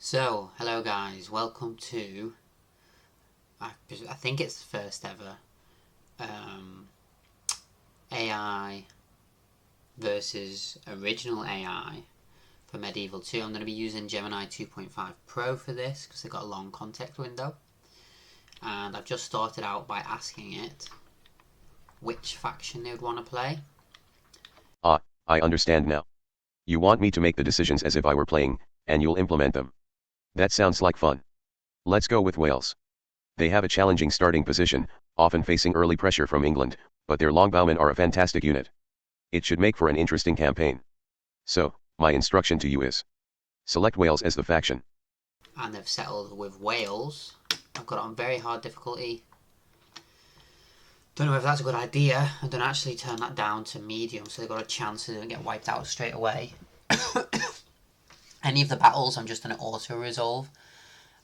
So, hello guys, welcome to, I think it's the first ever AI versus original AI for Medieval 2. I'm going to be using Gemini 2.5 Pro for this because they've got a long context window. And I've just started out by asking it which faction they would want to play. Ah, I understand now. You want me to make the decisions as if I were playing, and you'll implement them. That sounds like fun. Let's go with Wales. They have a challenging starting position, often facing early pressure from England, but their longbowmen are a fantastic unit. It should make for an interesting campaign. So, my instruction to you is: select Wales as the faction. And they've settled with Wales. I've got it on very hard difficulty. Don't know if that's a good idea. I don't actually turn that down to medium, so they've got a chance to get wiped out straight away. Any of the battles, I'm just going to auto-resolve.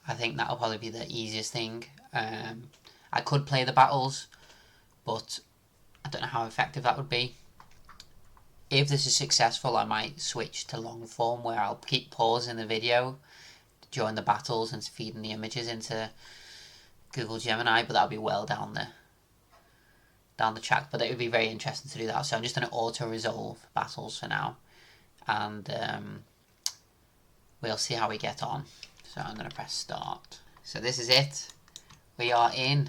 I think that'll probably be the easiest thing. I could play the battles, but I don't know how effective that would be. If this is successful, I might switch to long form, where I'll keep pausing the video during the battles and feeding the images into Google Gemini, but that'll be well down the track. But it would be very interesting to do that. So I'm just going to auto-resolve battles for now, and we'll see how we get on. So I'm going to press start. So this is it. We are in.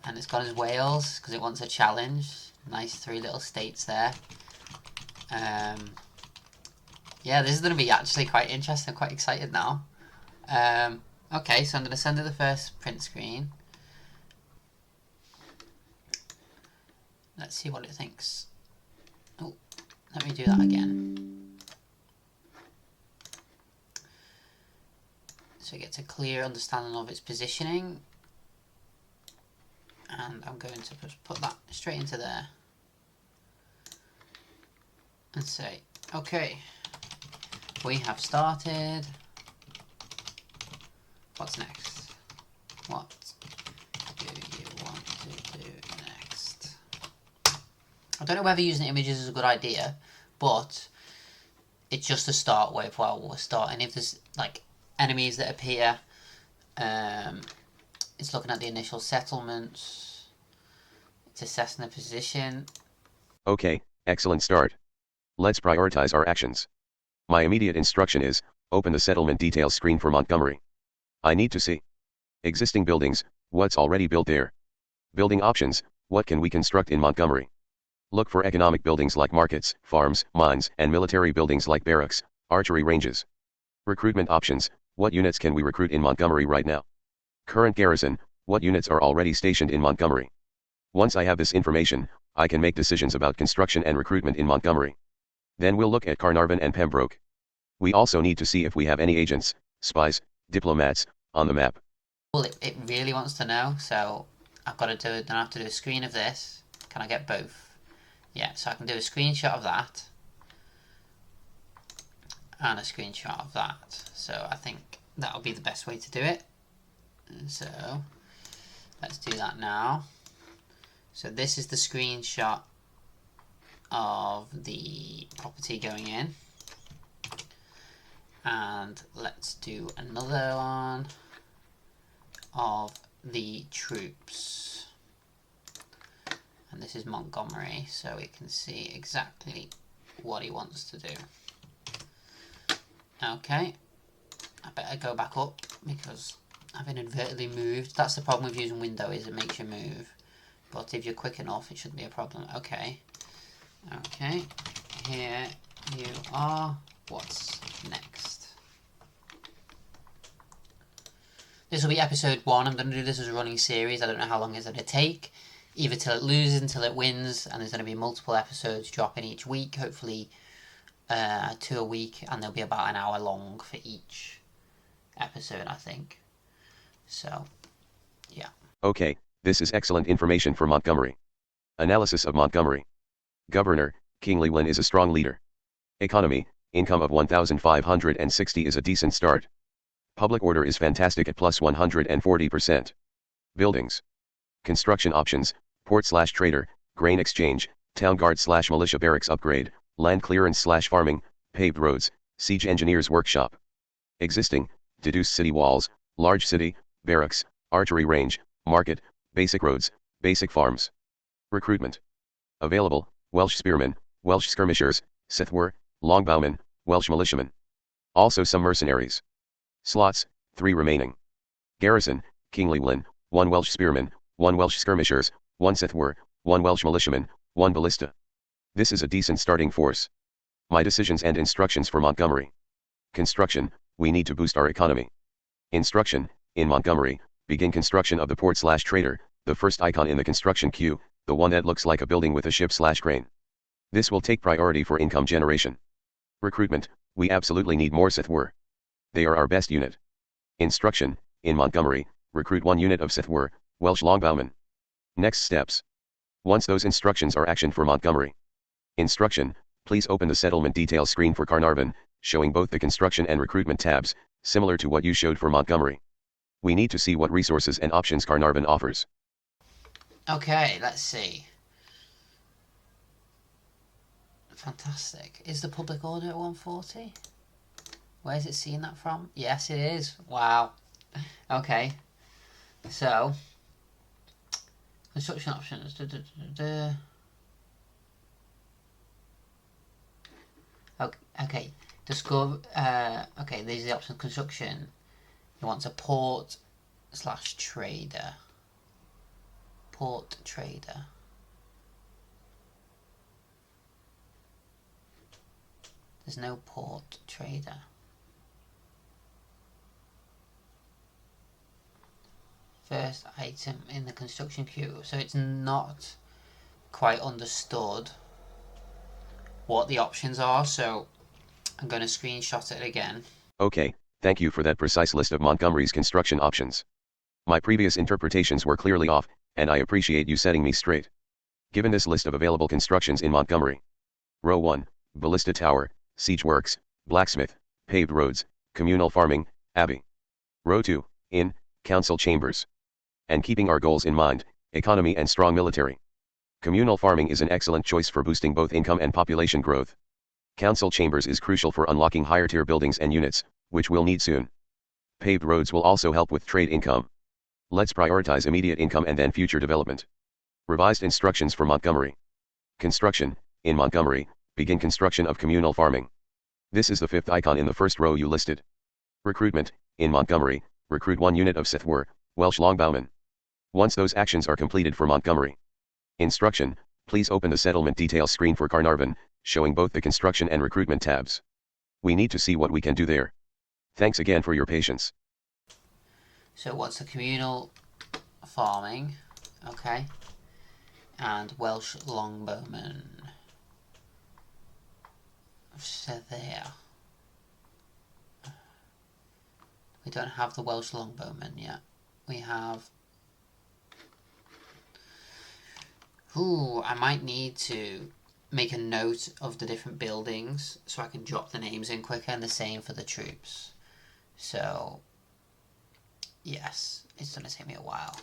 And it's gone as Wales because it wants a challenge. Nice 3 little states there. Yeah, this is going to be actually quite interesting. I'm quite excited now. Okay, so I'm going to send it the first print screen. Let's see what it thinks. Oh, let me do that again. So it gets a clear understanding of its positioning. And I'm going to put that straight into there. And say, okay, we have started. What's next? What do you want to do next? I don't know whether using images is a good idea, but it's just to start with while we're starting. If there's like enemies that appear, it's looking at the initial settlements, it's assessing the position. Okay, excellent start. Let's prioritize our actions. My immediate instruction is: open the settlement details screen for Montgomery. I need to see existing buildings, what's already built there. Building options, what can we construct in Montgomery? Look for economic buildings like markets, farms, mines, and military buildings like barracks, archery ranges. Recruitment options, what units can we recruit in Montgomery right now? Current garrison, what units are already stationed in Montgomery? Once I have this information, I can make decisions about construction and recruitment in Montgomery. Then we'll look at Carnarvon and Pembroke. We also need to see if we have any agents, spies, diplomats, on the map. Well, it really wants to know, so I've got to do it. Then I have to do a screen of this. Can I get both? Yeah, so I can do a screenshot of that and a screenshot of that. So I think that'll be the best way to do it. So let's do that now. So this is the screenshot of the property going in. And let's do another one of the troops. And this is Montgomery, so we can see exactly what he wants to do. Okay, I better go back up because I've inadvertently moved. That's the problem with using window, is it makes you move. But if you're quick enough, it shouldn't be a problem. Okay, here you are. What's next? This will be episode 1. I'm going to do this as a running series. I don't know how long it's going to take. Either till it loses, until it wins, and there's going to be multiple episodes dropping each week, hopefully 2 a week, and they'll be about an hour long for each episode, I think. So, yeah. Okay, this is excellent information for Montgomery. Analysis of Montgomery. Governor, King Llewellyn is a strong leader. Economy, income of 1,560 is a decent start. Public order is fantastic at plus 140%. Buildings. Construction options, port/trader, grain exchange, town guard/militia barracks upgrade, land clearance/farming, paved roads, siege engineers workshop. Existing, deduce city walls, large city, barracks, archery range, market, basic roads, basic farms. Recruitment. Available, Welsh spearmen, Welsh skirmishers, Sithwar, longbowmen, Welsh militiamen. Also some mercenaries. Slots, 3 remaining. Garrison, King Llewellyn, 1 Welsh spearman, 1 Welsh skirmishers, 1 Sithwar, 1 Welsh militiaman, 1 ballista. This is a decent starting force. My decisions and instructions for Montgomery. Construction, we need to boost our economy. Instruction, in Montgomery, begin construction of the port/trader, the first icon in the construction queue, the one that looks like a building with a ship/crane. This will take priority for income generation. Recruitment, we absolutely need more Sithwar. They are our best unit. Instruction, in Montgomery, recruit 1 unit of Sithwar, Welsh longbowmen. Next steps. Once those instructions are actioned for Montgomery. Instruction, please open the settlement details screen for Carnarvon, showing both the construction and recruitment tabs, similar to what you showed for Montgomery. We need to see what resources and options Carnarvon offers. Okay, let's see. Fantastic. Is the public order at 140? Where is it seeing that from? Yes, it is. Wow. Okay. So, construction options. Okay. Discover. Okay, these are the options. Construction. You want a port/trader. Port trader. There's no port trader. First item in the construction queue. So it's not quite understood what the options are, so I'm going to screenshot it again. Okay, thank you for that precise list of Montgomery's construction options. My previous interpretations were clearly off, and I appreciate you setting me straight. Given this list of available constructions in Montgomery. Row 1, Ballista Tower, Siege Works, Blacksmith, Paved Roads, Communal Farming, Abbey. Row 2, Inn, Council Chambers. And keeping our goals in mind, economy and strong military. Communal farming is an excellent choice for boosting both income and population growth. Council Chambers is crucial for unlocking higher tier buildings and units, which we'll need soon. Paved roads will also help with trade income. Let's prioritize immediate income and then future development. Revised instructions for Montgomery. Construction, in Montgomery, begin construction of communal farming. This is the 5th icon in the first row you listed. Recruitment, in Montgomery, recruit 1 unit of Sithwar, Welsh longbowmen. Once those actions are completed for Montgomery. Instruction, please open the settlement details screen for Carnarvon, showing both the construction and recruitment tabs. We need to see what we can do there. Thanks again for your patience. So what's the communal farming? Okay. And Welsh longbowmen. So there. We don't have the Welsh longbowmen yet. We have... Ooh, I might need to make a note of the different buildings so I can drop the names in quicker, and the same for the troops. So, yes, it's going to take me a while.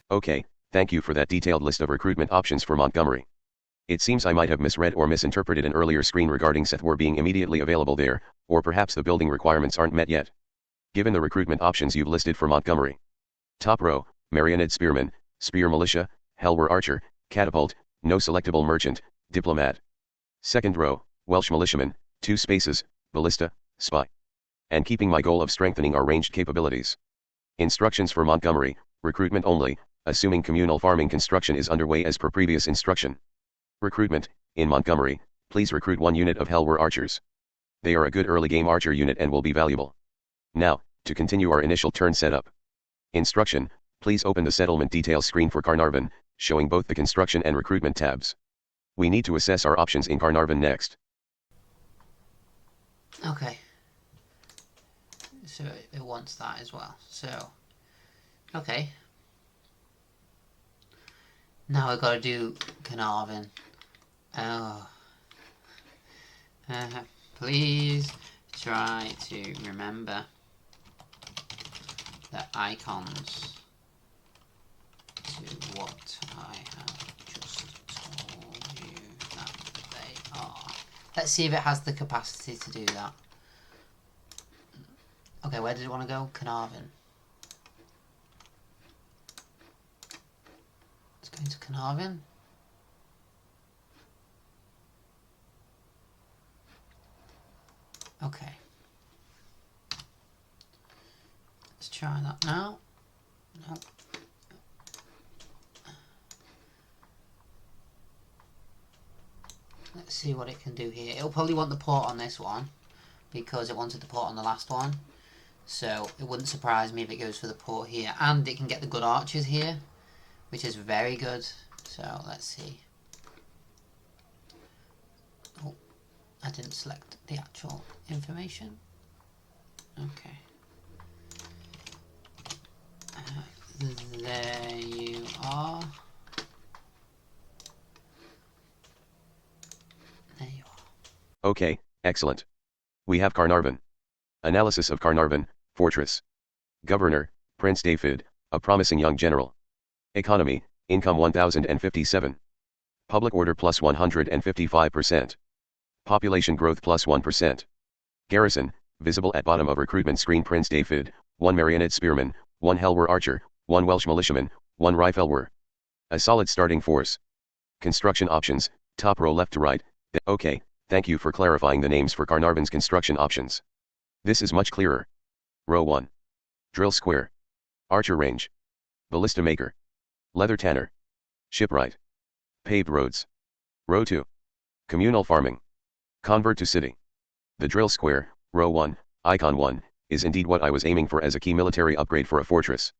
Okay, thank you for that detailed list of recruitment options for Montgomery. It seems I might have misread or misinterpreted an earlier screen regarding Sithwar being immediately available there, or perhaps the building requirements aren't met yet. Given the recruitment options you've listed for Montgomery. Top row, Marionette Spearman, Spear Militia, Helwer Archer, Catapult, No Selectable Merchant, Diplomat. Second row, Welsh Militiaman, 2 spaces, Ballista, Spy. And keeping my goal of strengthening our ranged capabilities. Instructions for Montgomery, recruitment only, assuming communal farming construction is underway as per previous instruction. Recruitment, in Montgomery, please recruit 1 unit of Helwer Archers. They are a good early game archer unit and will be valuable. Now, to continue our initial turn setup. Instruction, please open the settlement details screen for Carnarvon, showing both the construction and recruitment tabs. We need to assess our options in Carnarvon next. Okay. So it wants that as well. So, okay. Now I've got to do Carnarvon. Oh. Please try to remember the icons to what I have just told you that they are. Let's see if it has the capacity to do that. Okay, where does it want to go? Carnarvon. Let's go into Carnarvon. Okay. Let's try that now. No. Let's see what it can do here. It'll probably want the port on this one because it wanted the port on the last one. So it wouldn't surprise me if it goes for the port here. And it can get the good archers here, which is very good. So let's see. Oh, I didn't select the actual information. Okay. There you are. There you are. Okay, excellent. We have Carnarvon. Analysis of Carnarvon, fortress. Governor, Prince David, a promising young general. Economy, income 1057. Public order plus 155%. Population growth plus 1%. Garrison, visible at bottom of recruitment screen Prince David, 1 Marionette Spearman, 1 Helwer Archer, 1 Welsh Militiaman, 1 Riflewer. A solid starting force. Construction options, top row left to right. Okay, thank you for clarifying the names for Carnarvon's construction options. This is much clearer. Row 1. Drill square. Archer range. Ballista maker. Leather tanner. Shipwright. Paved roads. Row 2. Communal farming. Convert to city. The drill square, row 1, icon 1, is indeed what I was aiming for as a key military upgrade for a fortress.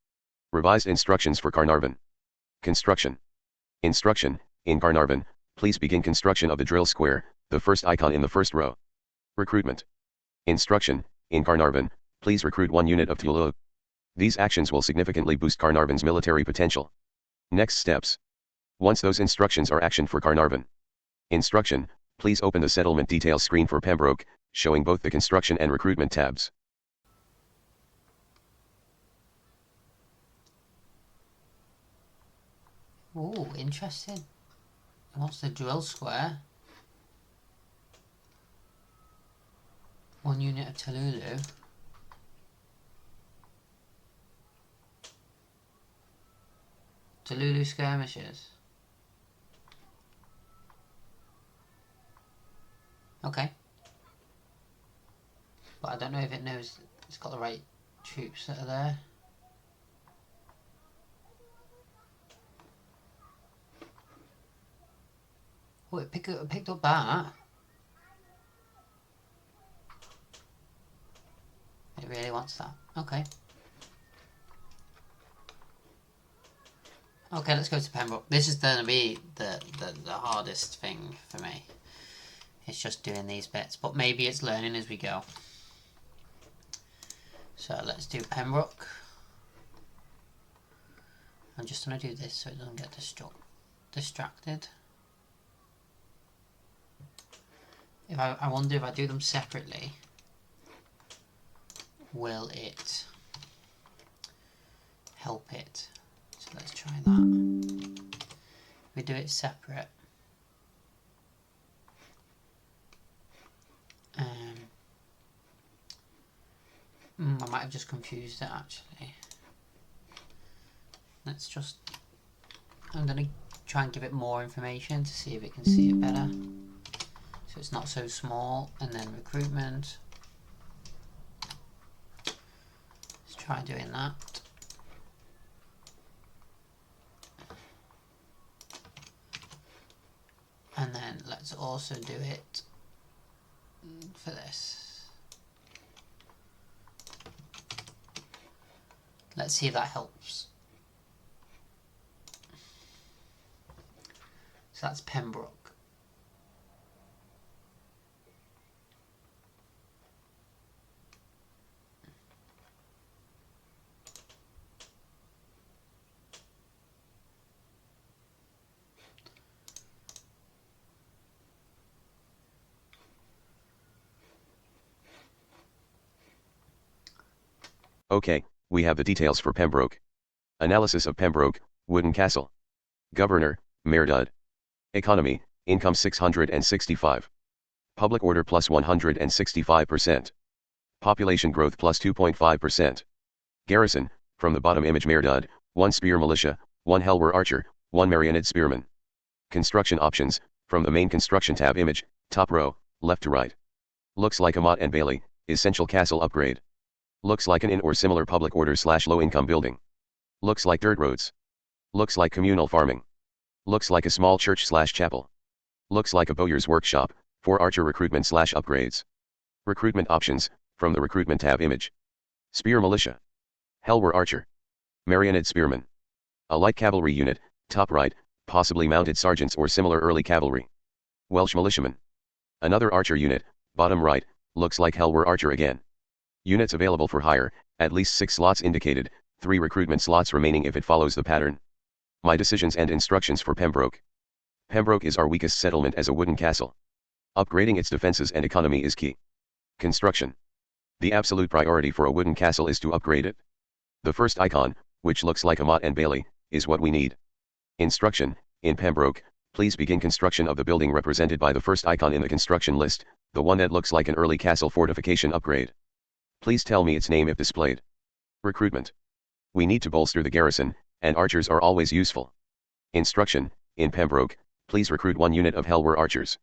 Revised instructions for Carnarvon. Construction. Instruction, in Carnarvon, please begin construction of the drill square, the first icon in the first row. Recruitment. Instruction, in Carnarvon, please recruit 1 unit of Tulu. These actions will significantly boost Carnarvon's military potential. Next steps. Once those instructions are actioned for Carnarvon. Instruction, please open the settlement details screen for Pembroke, showing both the construction and recruitment tabs. Ooh, interesting. What's the drill square? 1 unit of Talulu. Talulu skirmishes. Okay. But I don't know if it knows it's got the right troops that are there. Oh, it picked up that. It really wants that. Okay. Okay, let's go to Pembroke. This is going to be the hardest thing for me. It's just doing these bits, but maybe it's learning as we go. So let's do Pembroke. I'm just going to do this so it doesn't get distracted. If I wonder if I do them separately, will it help it? So let's try that. If we do it separate. I might have just confused it actually. Let's just, I'm going to try and give it more information to see if it can see it better. So it's not so small, and then recruitment. Let's try doing that. And then let's also do it for this. Let's see if that helps. So that's Pembroke. Okay, we have the details for Pembroke. Analysis of Pembroke, wooden castle. Governor, Mayor Dud. Economy, income 665. Public order plus 165%. Population growth plus 2.5%. Garrison, from the bottom image Merdud, 1 spear militia, 1 Helwer archer, 1 Marionid spearman. Construction options, from the main construction tab image, top row, left to right. Looks like a Mott and Bailey, essential castle upgrade. Looks like an inn or similar public order / low income building. Looks like dirt roads. Looks like communal farming. Looks like a small church / chapel. Looks like a bowyer's workshop, for archer recruitment / upgrades. Recruitment options, from the recruitment tab image. Spear militia. Helwer archer. Marionid spearman. A light cavalry unit, top right, possibly mounted sergeants or similar early cavalry. Welsh militiaman. Another archer unit, bottom right, looks like Helwer archer again. Units available for hire, at least 6 slots indicated, 3 recruitment slots remaining if it follows the pattern. My decisions and instructions for Pembroke. Pembroke is our weakest settlement as a wooden castle. Upgrading its defenses and economy is key. Construction. The absolute priority for a wooden castle is to upgrade it. The first icon, which looks like a Mott and Bailey, is what we need. Instruction, in Pembroke, please begin construction of the building represented by the first icon in the construction list, the one that looks like an early castle fortification upgrade. Please tell me its name if displayed. Recruitment. We need to bolster the garrison, and archers are always useful. Instruction, in Pembroke, please recruit 1 unit of Helwer archers.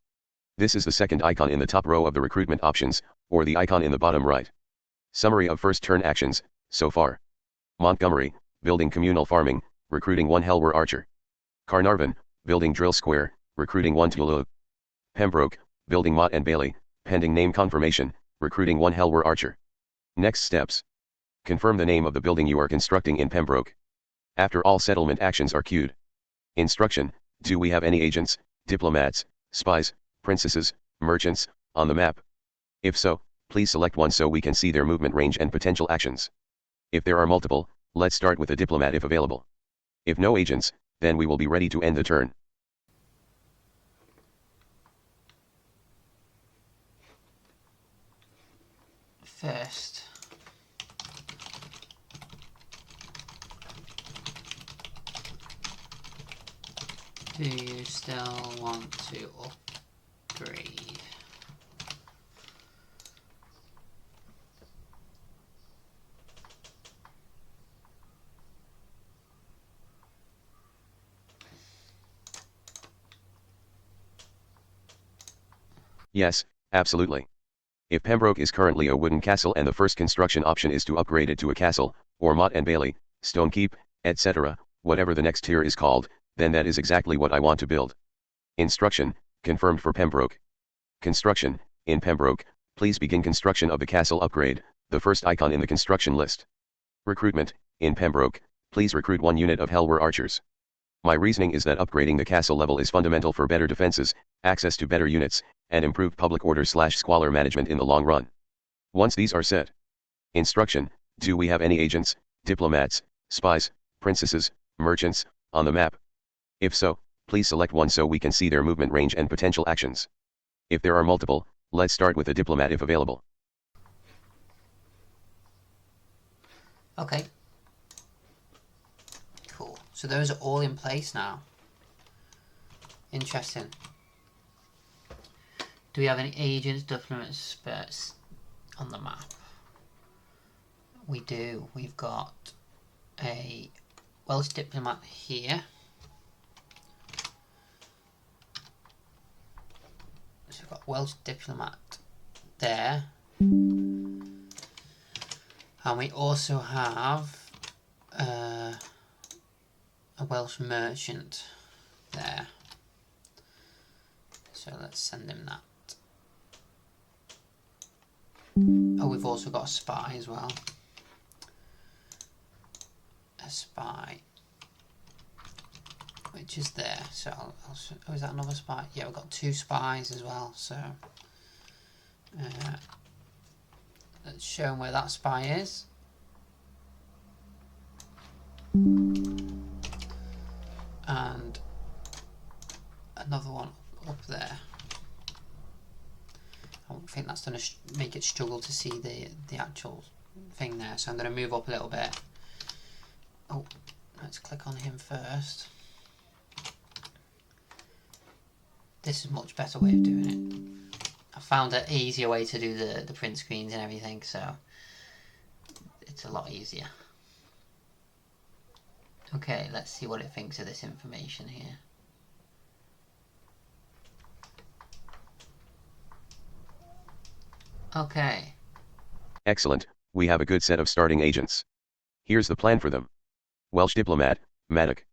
This is the second icon in the top row of the recruitment options, or the icon in the bottom right. Summary of first turn actions, so far. Montgomery, building communal farming, recruiting 1 Helwer archer. Carnarvon, building drill square, recruiting 1 Tulug. Pembroke, building Mott and Bailey, pending name confirmation, recruiting 1 Helwer archer. Next steps. Confirm the name of the building you are constructing in Pembroke. After all settlement actions are queued. Instruction, do we have any agents, diplomats, spies, princesses, merchants, on the map? If so, please select one so we can see their movement range and potential actions. If there are multiple, let's start with a diplomat if available. If no agents, then we will be ready to end the turn. First, do you still want to upgrade? Yes, absolutely. If Pembroke is currently a wooden castle and the first construction option is to upgrade it to a castle, or Mott and Bailey, stone keep, etc., whatever the next tier is called, then that is exactly what I want to build. Instruction, confirmed for Pembroke. Construction, in Pembroke, please begin construction of the castle upgrade, the first icon in the construction list. Recruitment, in Pembroke, please recruit 1 unit of Helwer archers. My reasoning is that upgrading the castle level is fundamental for better defenses, access to better units, and improved public order / squalor management in the long run. Once these are set. Instruction, do we have any agents, diplomats, spies, princesses, merchants, on the map? If so, please select one so we can see their movement range and potential actions. If there are multiple, let's start with a diplomat if available. Okay. Cool. So those are all in place now. Interesting. Do we have any agents, diplomats, experts on the map? We do. We've got a Welsh diplomat here. So we've got Welsh diplomat there. And we also have a Welsh merchant there. So let's send him that. Oh, we've also got a spy as well. A spy. Which is there. So, oh, is that another spy? Yeah, we've got 2 spies as well. So, let's show them where that spy is. And another one up there. I think that's going to make it struggle to see the actual thing there. So I'm going to move up a little bit. Oh, let's click on him first. This is a much better way of doing it. I found an easier way to do the print screens and everything, so it's a lot easier. Okay, let's see what it thinks of this information here. Okay. Excellent, we have a good set of starting agents. Here's the plan for them. Welsh diplomat, Maddock.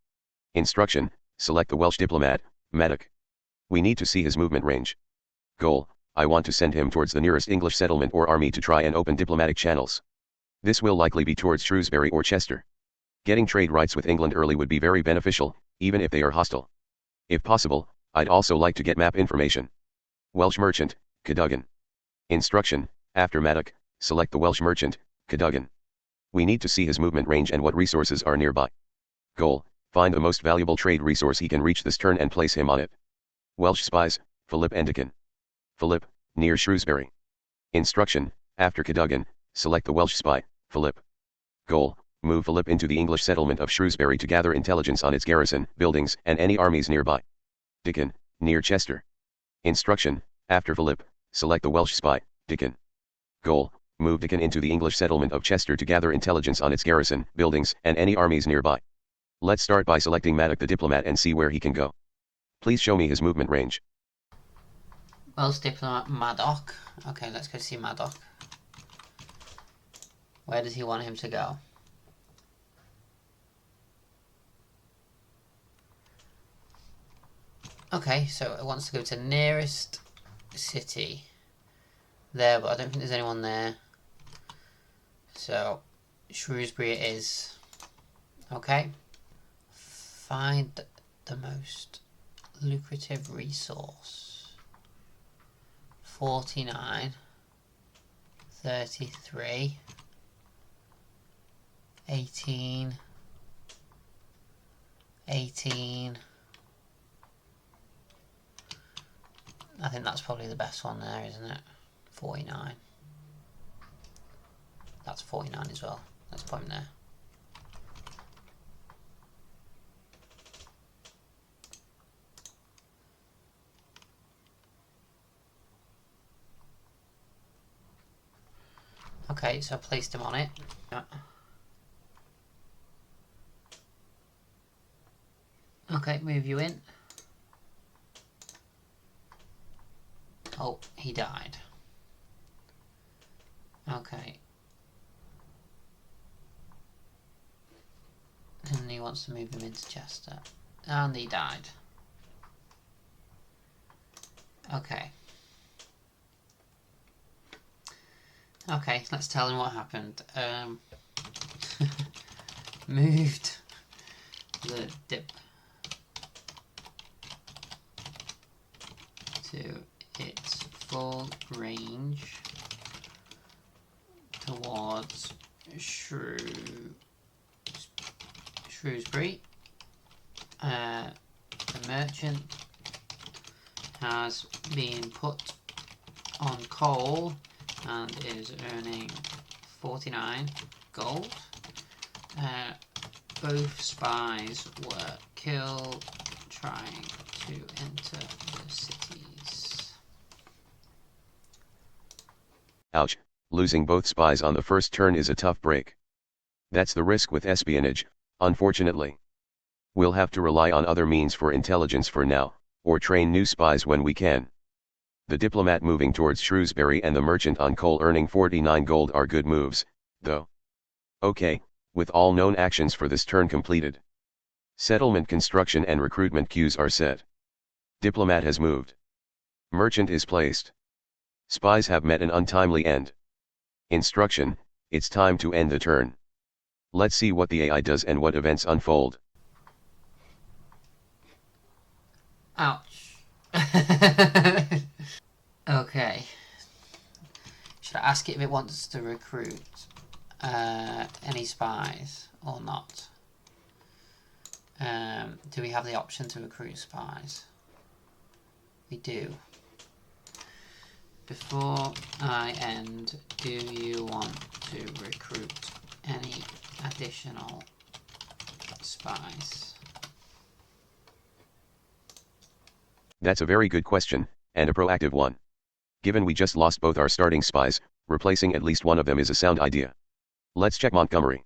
Instruction, select the Welsh diplomat, Maddock. We need to see his movement range. Goal, I want to send him towards the nearest English settlement or army to try and open diplomatic channels. This will likely be towards Shrewsbury or Chester. Getting trade rights with England early would be very beneficial, even if they are hostile. If possible, I'd also like to get map information. Welsh merchant, Cadogan. Instruction, after Maddock, select the Welsh merchant, Cadogan. We need to see his movement range and what resources are nearby. Goal, find the most valuable trade resource he can reach this turn and place him on it. Welsh spies, Philip and Dickon. Philip, near Shrewsbury. Instruction, after Cadogan, select the Welsh spy, Philip. Goal, move Philip into the English settlement of Shrewsbury to gather intelligence on its garrison, buildings, and any armies nearby. Dickon, near Chester. Instruction, after Philip, select the Welsh spy, Dickon. Goal, move Dickon into the English settlement of Chester to gather intelligence on its garrison, buildings, and any armies nearby. Let's start by selecting Maddock the diplomat and see where he can go. Please show me his movement range. Welsh diplomat Maddock. Okay, let's go see Maddock. Where does he want him to go? Okay, so it wants to go to nearest city. There, but I don't think there's anyone there. So, Shrewsbury it is. Okay. Find the most lucrative resource. 49. 33. 18. 18. I think that's probably the best one there, isn't it? 49. That's 49 as well. Let's put him there. Okay, so I placed him on it. Okay, move you in. Oh, he died. Okay. And he wants to move him into Chester. And he died. Okay. Okay, let's tell him what happened. Moved the dip to its full range towards Shrewsbury. The merchant has been put on coal and is earning 49 gold. Both spies were killed trying to enter the cities. Ouch, losing both spies on the first turn is a tough break. That's the risk with espionage, unfortunately. We'll have to rely on other means for intelligence for now, or train new spies when we can. The diplomat moving towards Shrewsbury and the merchant on coal earning 49 gold are good moves, though. Okay, with all known actions for this turn completed. Settlement construction and recruitment queues are set. Diplomat has moved. Merchant is placed. Spies have met an untimely end. Instruction, it's time to end the turn. Let's see what the AI does and what events unfold. Ouch. Okay. Should I ask it if it wants to recruit any spies or not? Do we have the option to recruit spies? We do. Before I end, do you want to recruit any additional spies? That's a very good question, and a proactive one. Given we just lost both our starting spies, replacing at least one of them is a sound idea. Let's check Montgomery.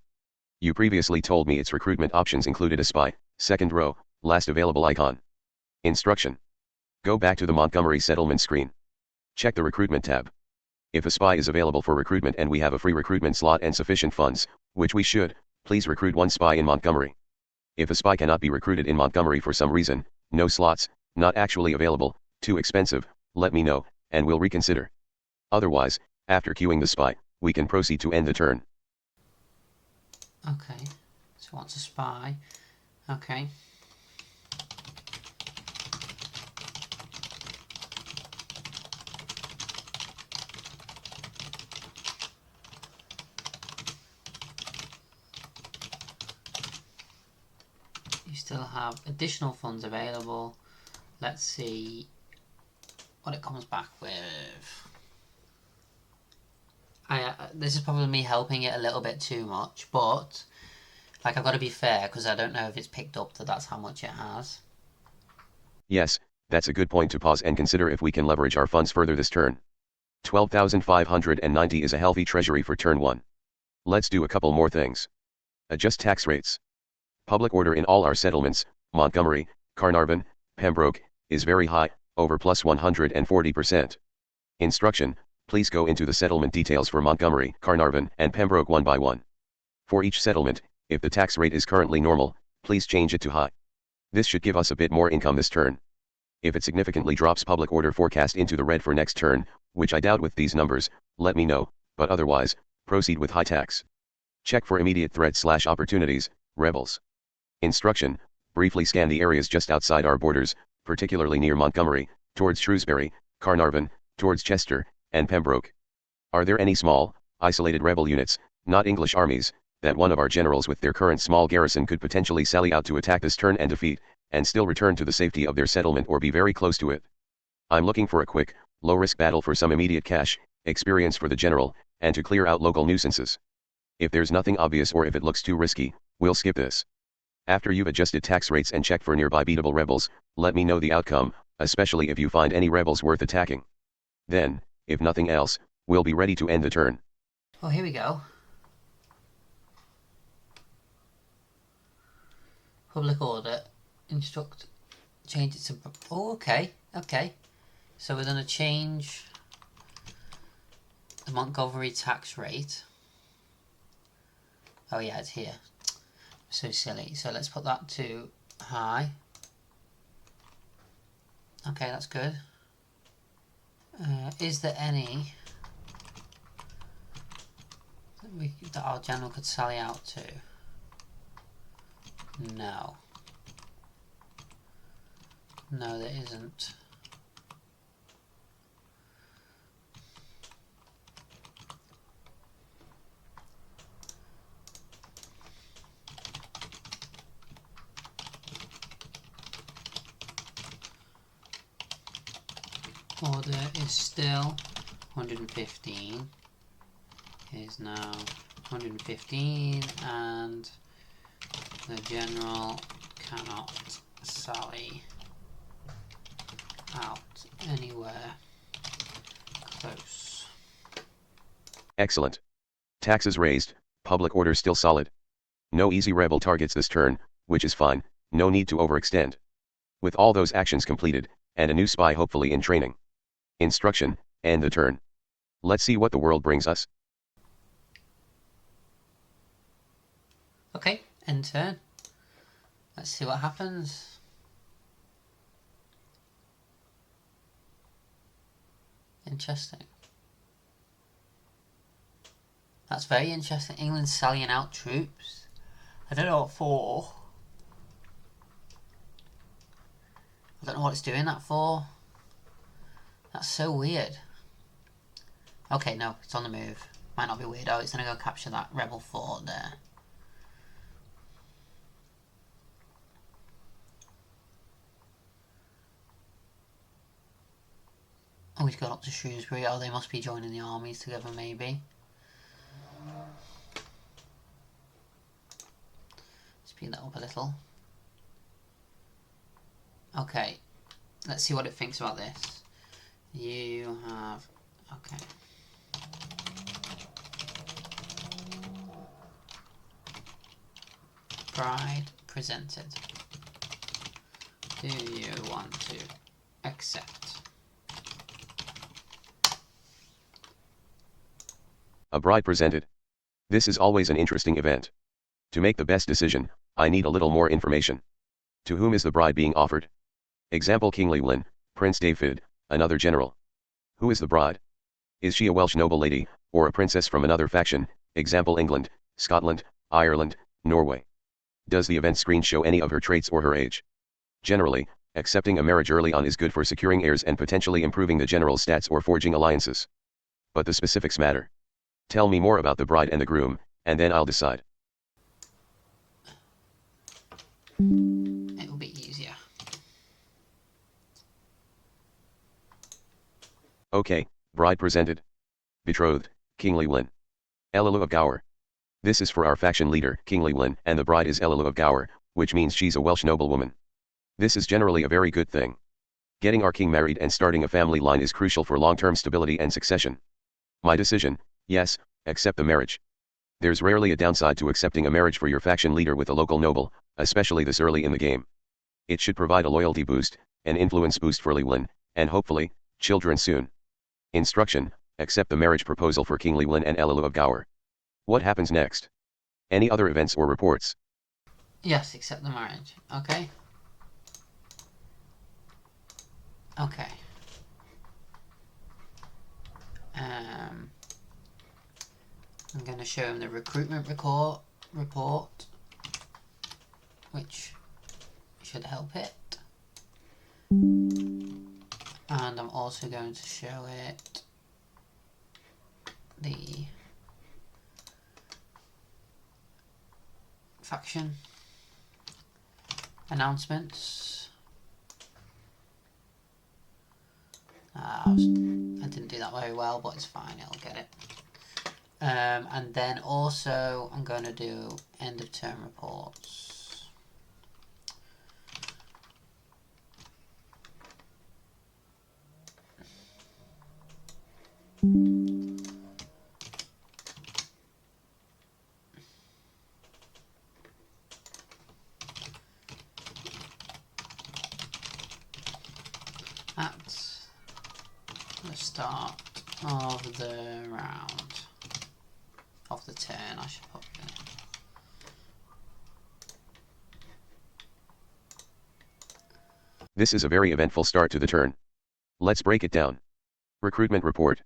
You previously told me its recruitment options included a spy, second row, last available icon. Instruction. Go back to the Montgomery settlement screen. Check the recruitment tab. If a spy is available for recruitment and we have a free recruitment slot and sufficient funds, which we should, please recruit one spy in Montgomery. If a spy cannot be recruited in Montgomery for some reason, no slots, not actually available, too expensive, let me know, and we'll reconsider. Otherwise, after queuing the spy, we can proceed to end the turn. Okay, so what's a spy? Okay. You still have additional funds available. Let's see what it comes back with. This is probably me helping it a little bit too much, but like I've got to be fair because I don't know if it's picked up that that's how much it has. Yes, that's a good point to pause and consider if we can leverage our funds further this turn. 12,590 is a healthy treasury for turn 1. Let's do a couple more things. Adjust tax rates. Public order in all our settlements, Montgomery, Carnarvon, Pembroke, is very high, over plus 140%. Instruction, please go into the settlement details for Montgomery, Carnarvon, and Pembroke one by one. For each settlement, if the tax rate is currently normal, please change it to high. This should give us a bit more income this turn. If it significantly drops public order forecast into the red for next turn, which I doubt with these numbers, let me know, but otherwise, proceed with high tax. Check for immediate threats/opportunities, rebels. Instruction, briefly scan the areas just outside our borders, particularly near Montgomery, towards Shrewsbury, Carnarvon, towards Chester, and Pembroke. Are there any small, isolated rebel units, not English armies, that one of our generals with their current small garrison could potentially sally out to attack this turn and defeat, and still return to the safety of their settlement or be very close to it? I'm looking for a quick, low-risk battle for some immediate cash, experience for the general, and to clear out local nuisances. If there's nothing obvious or if it looks too risky, we'll skip this. After you've adjusted tax rates and checked for nearby beatable rebels, let me know the outcome, especially if you find any rebels worth attacking. Then, if nothing else, we'll be ready to end the turn. Oh, here we go. Public order. Instruct. Change it to... Oh, okay. Okay. So we're going to change the Montgomery tax rate. Oh yeah, it's here. So silly. So let's put that to high. Okay, that's good. Is there any that our general could sally out to? No. No, there isn't. Order is still 115. Is now 115, and the general cannot sally out anywhere close. Excellent. Taxes raised, public order still solid. No easy rebel targets this turn, which is fine, no need to overextend. With all those actions completed, and a new spy hopefully in training. Instruction, end the turn. Let's see what the world brings us. Okay, end turn. Let's see what happens. Interesting. That's very interesting. England's sallying out troops. I don't know what for. I don't know what it's doing that for. That's so weird. Okay, no, it's on the move. Might not be weird. Oh, it's gonna go capture that rebel fort there. Oh, he's gone up to Shrewsbury. Oh, they must be joining the armies together, maybe. Speed that up a little. Okay, let's see what it thinks about this. You have... Okay. Bride presented. Do you want to accept? A bride presented. This is always an interesting event. To make the best decision, I need a little more information. To whom is the bride being offered? Example: King Llewellyn, Prince David, another general. Who is the bride? Is she a Welsh noble lady, or a princess from another faction, example England, Scotland, Ireland, Norway? Does the event screen show any of her traits or her age? Generally, accepting a marriage early on is good for securing heirs and potentially improving the general stats or forging alliances. But the specifics matter. Tell me more about the bride and the groom, and then I'll decide. It will be easier. Okay, bride presented. Betrothed, King Llewellyn. Elalu of Gower. This is for our faction leader, King Llewellyn, and the bride is Elalu of Gower, which means she's a Welsh noblewoman. This is generally a very good thing. Getting our king married and starting a family line is crucial for long-term stability and succession. My decision: yes, accept the marriage. There's rarely a downside to accepting a marriage for your faction leader with a local noble, especially this early in the game. It should provide a loyalty boost, an influence boost for Llewellyn, and hopefully, children soon. Instruction: accept the marriage proposal for King Llewellyn and Elalu of Gower. What happens next? Any other events or reports? Yes, accept the marriage. Okay. Okay. I'm going to show him the recruitment report, which should help it. And I'm also going to show it the faction announcements. I didn't do that very well, but it's fine, it'll get it. And then also I'm going to do end of term reports. At the start of the round, of the turn, I should put there. This is a very eventful start to the turn. Let's break it down. Recruitment report.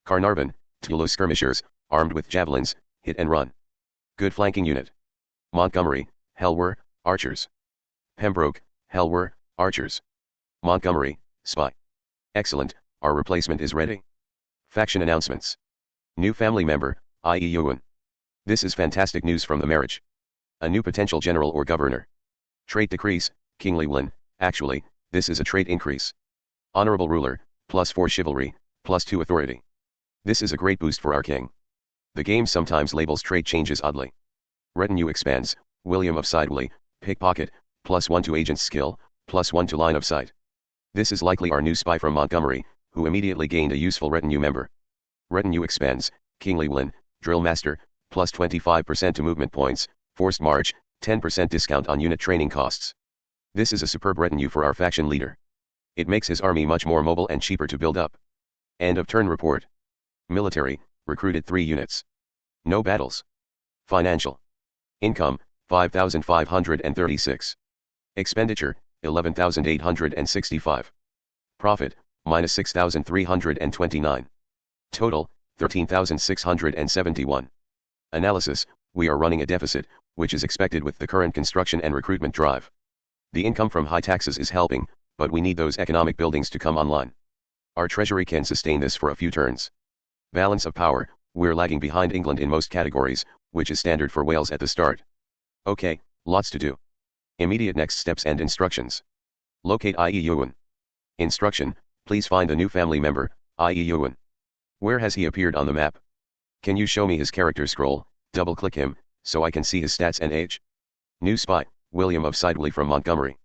Carnarvon, Tulo skirmishers, armed with javelins, hit and run. Good flanking unit. Montgomery, Helwer, archers. Pembroke, Helwer, archers. Montgomery, spy. Excellent, our replacement is ready. Faction announcements. New family member, i.e. Ewan. This is fantastic news from the marriage. A new potential general or governor. Trait decrease, King Llewellyn. Actually, this is a trait increase. Honorable ruler, +4 chivalry, +2 authority. This is a great boost for our king. The game sometimes labels trait changes oddly. Retinue expands, William of Sideway, pickpocket, +1 to agent skill, +1 to line of sight. This is likely our new spy from Montgomery, who immediately gained a useful retinue member. Retinue expands, King Llewellyn, drill master, +25% to movement points, forced march, 10% discount on unit training costs. This is a superb retinue for our faction leader. It makes his army much more mobile and cheaper to build up. End of turn report. Military, recruited 3 units. No battles. Financial. Income, 5,536. Expenditure, 11,865. Profit, -6,329. Total, 13,671. Analysis, we are running a deficit, which is expected with the current construction and recruitment drive. The income from high taxes is helping, but we need those economic buildings to come online. Our treasury can sustain this for a few turns. Balance of power, we're lagging behind England in most categories, which is standard for Wales at the start. Okay, lots to do. Immediate next steps and instructions. Locate i.e. Ewan. Instruction, please find a new family member, i.e. Ewan. Where has he appeared on the map? Can you show me his character scroll, double-click him, so I can see his stats and age? New spy, William of Sideway from Montgomery.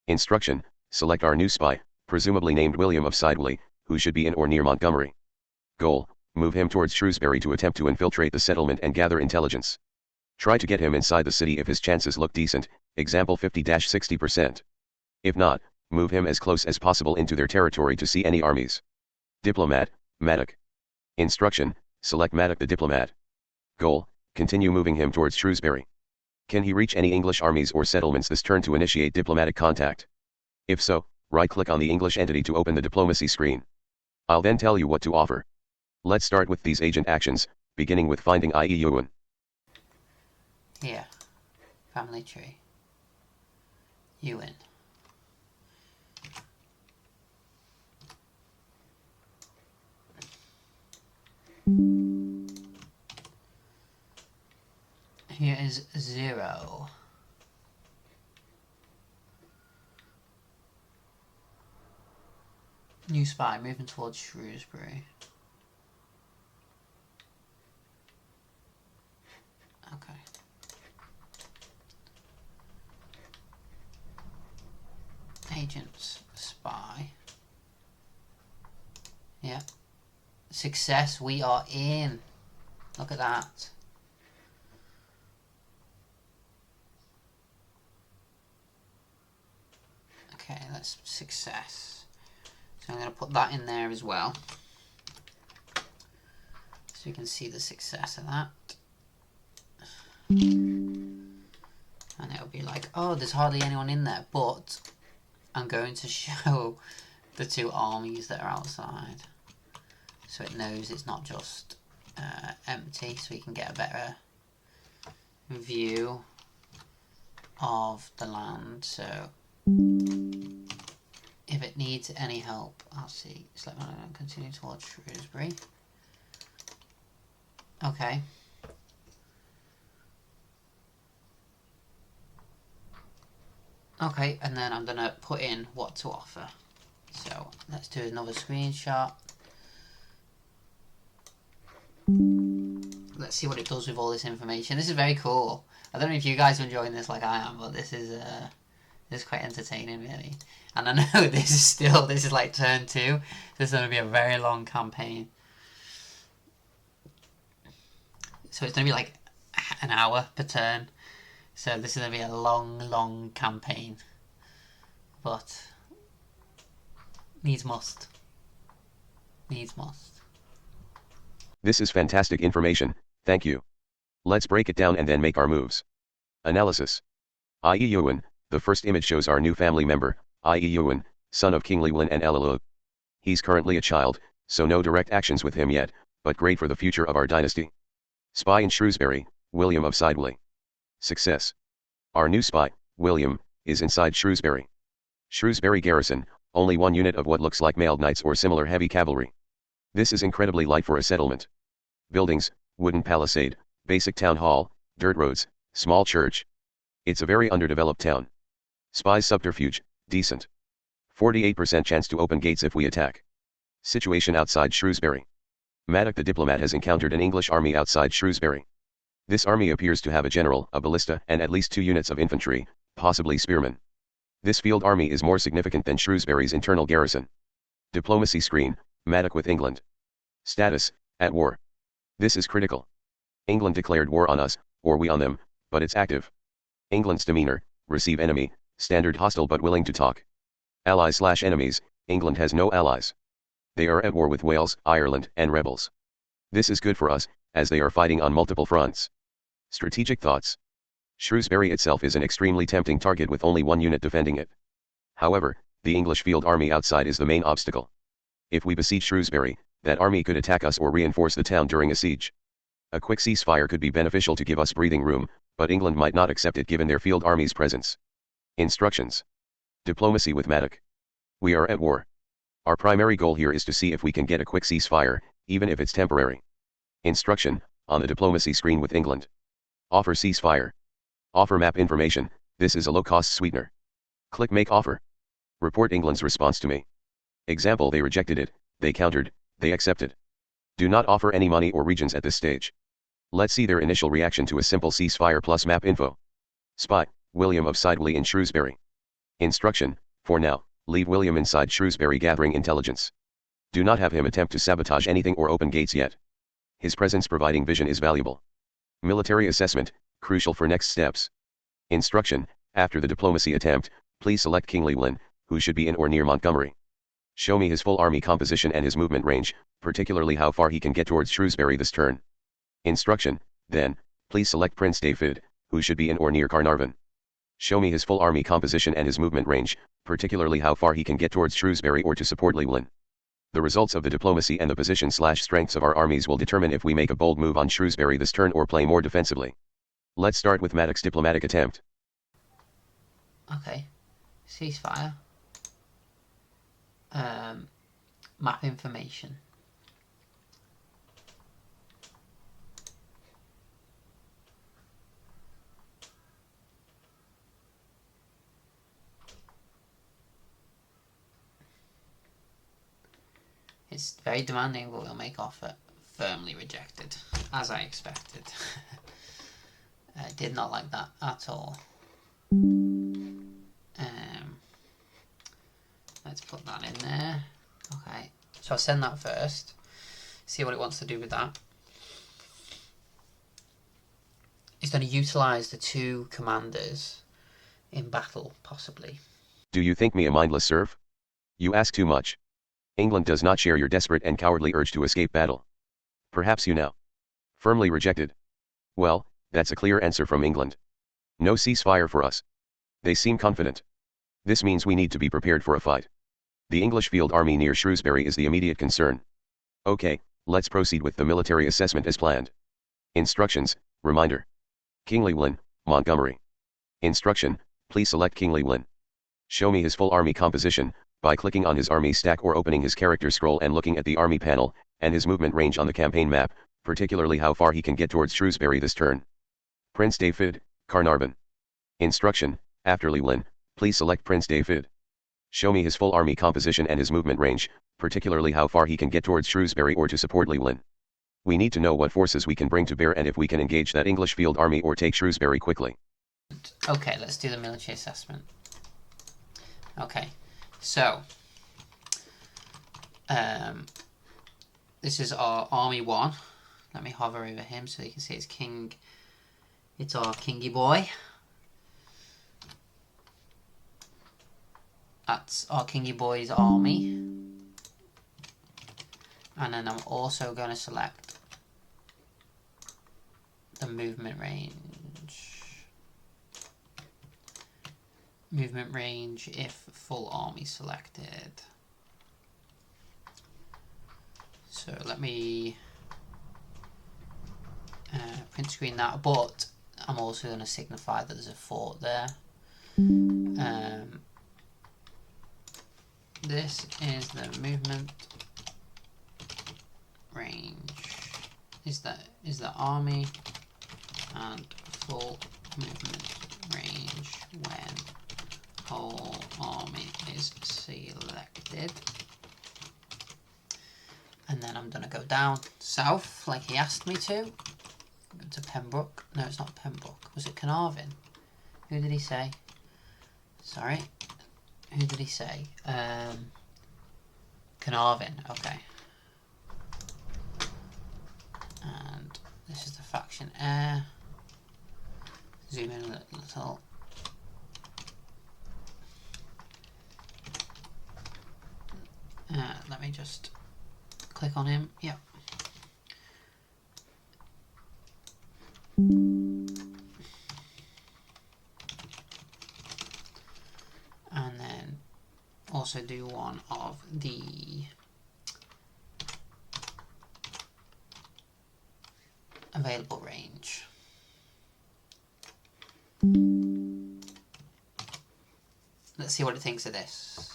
Instruction, select our new spy, presumably named William of Sideway, who should be in or near Montgomery. Goal, move him towards Shrewsbury to attempt to infiltrate the settlement and gather intelligence. Try to get him inside the city if his chances look decent, example 50-60%. If not, move him as close as possible into their territory to see any armies. Diplomat, Maddock. Instruction, select Maddock the diplomat. Goal, continue moving him towards Shrewsbury. Can he reach any English armies or settlements this turn to initiate diplomatic contact? If so, right-click on the English entity to open the diplomacy screen. I'll then tell you what to offer. Let's start with these agent actions, beginning with finding ie Ewan. Here. Family tree. Ewan. Here is 0. New spy moving towards Shrewsbury. Okay. Agents, spy. Yeah. Success, we are in. Look at that. Okay, that's success. So I'm going to put that in there as well. So you can see the success of that. And it'll be like, oh, there's hardly anyone in there, but I'm going to show the 2 armies that are outside. So it knows it's not just empty, so we can get a better view of the land. So if it needs any help, I'll see. Select my and continue towards Shrewsbury. Okay. Okay, and then I'm gonna put in what to offer. So let's do another screenshot. Let's see what it does with all this information. This is very cool. I don't know if you guys are enjoying this like I am, but this is quite entertaining, really. And I know this is like turn 2. This is going to be a very long campaign. So it's going to be like an hour per turn. So this is going to be a long campaign. But needs must. Needs must. This is fantastic information, thank you. Let's break it down and then make our moves. Analysis. ie Ewan, the first image shows our new family member, ie Ewan, son of King Llewellyn and Ella. He's currently a child, so no direct actions with him yet, but great for the future of our dynasty. Spy in Shrewsbury, William of Sidewley. Success. Our new spy, William, is inside Shrewsbury. Shrewsbury garrison, only 1 unit of what looks like mailed knights or similar heavy cavalry. This is incredibly light for a settlement. Buildings, wooden palisade, basic town hall, dirt roads, small church. It's a very underdeveloped town. Spy's subterfuge, decent. 48% chance to open gates if we attack. Situation outside Shrewsbury. Maddock the diplomat has encountered an English army outside Shrewsbury. This army appears to have a general, a ballista, and at least 2 units of infantry, possibly spearmen. This field army is more significant than Shrewsbury's internal garrison. Diplomacy screen, Maddock with England. Status, at war. This is critical. England declared war on us, or we on them, but it's active. England's demeanor, receive enemy, standard hostile but willing to talk. Allies/enemies, England has no allies. They are at war with Wales, Ireland, and rebels. This is good for us, as they are fighting on multiple fronts. Strategic thoughts. Shrewsbury itself is an extremely tempting target with only 1 unit defending it. However, the English field army outside is the main obstacle. If we besiege Shrewsbury, that army could attack us or reinforce the town during a siege. A quick ceasefire could be beneficial to give us breathing room, but England might not accept it given their field army's presence. Instructions. Diplomacy with Maddock. We are at war. Our primary goal here is to see if we can get a quick ceasefire, even if it's temporary. Instruction, on the diplomacy screen with England. Offer ceasefire. Offer map information, this is a low-cost sweetener. Click Make Offer. Report England's response to me. Example: they rejected it, they countered, they accepted. Do not offer any money or regions at this stage. Let's see their initial reaction to a simple ceasefire plus map info. Spy, William of Sidewley in Shrewsbury. Instruction, for now, leave William inside Shrewsbury gathering intelligence. Do not have him attempt to sabotage anything or open gates yet. His presence providing vision is valuable. Military assessment, crucial for next steps. Instruction, after the diplomacy attempt, please select King Llewellyn, who should be in or near Montgomery. Show me his full army composition and his movement range, particularly how far he can get towards Shrewsbury this turn. Instruction, then, please select Prince David, who should be in or near Carnarvon. Show me his full army composition and his movement range, particularly how far he can get towards Shrewsbury or to support Llewellyn. The results of the diplomacy and the position/strengths of our armies will determine if we make a bold move on Shrewsbury this turn or play more defensively. Let's start with Maddox's diplomatic attempt. Okay. Ceasefire. Map information. It's very demanding, but we'll make offer. Firmly rejected, as I expected. Did not like that at all. Let's put that in there. Okay, so I'll send that first. See what it wants to do with that. It's going to utilise the two commanders in battle, possibly. Do you think me a mindless serf? You ask too much. England does not share your desperate and cowardly urge to escape battle. Perhaps you know. Firmly rejected. Well, that's a clear answer from England. No ceasefire for us. They seem confident. This means we need to be prepared for a fight. The English field army near Shrewsbury is the immediate concern. Okay, let's proceed with the military assessment as planned. Instructions, reminder. King Llewellyn, Montgomery. Instruction, please select King Llewellyn. Show me his full army composition, by clicking on his army stack or opening his character scroll and looking at the army panel, and his movement range on the campaign map, particularly how far he can get towards Shrewsbury this turn. Prince David, Carnarvon. Instruction, after Llewellyn, please select Prince David. Show me his full army composition and his movement range, particularly how far he can get towards Shrewsbury or to support Llewellyn. We need to know what forces we can bring to bear and if we can engage that English field army or take Shrewsbury quickly. Okay, let's do the military assessment. Okay, so this is our Army 1. Let me hover over him so you can see it's King. It's our Kingy boy. That's our Kingy boy's army. And then I'm also going to select the movement range. Movement range if full army selected. So let me print screen that, but I'm also going to signify that there's a fort there. This is the movement range. Is the army and full movement range when whole army is selected. And then I'm gonna go down south like he asked me to. Go to Pembroke. No, it's not Pembroke. Was it Carnarvon? Who did he say? Sorry. Who did he say? Carnarvon. Okay. And this is the faction air. Zoom in a little. Let me just click on him. Yep. And then also do one of the available range. Let's see what it thinks of this.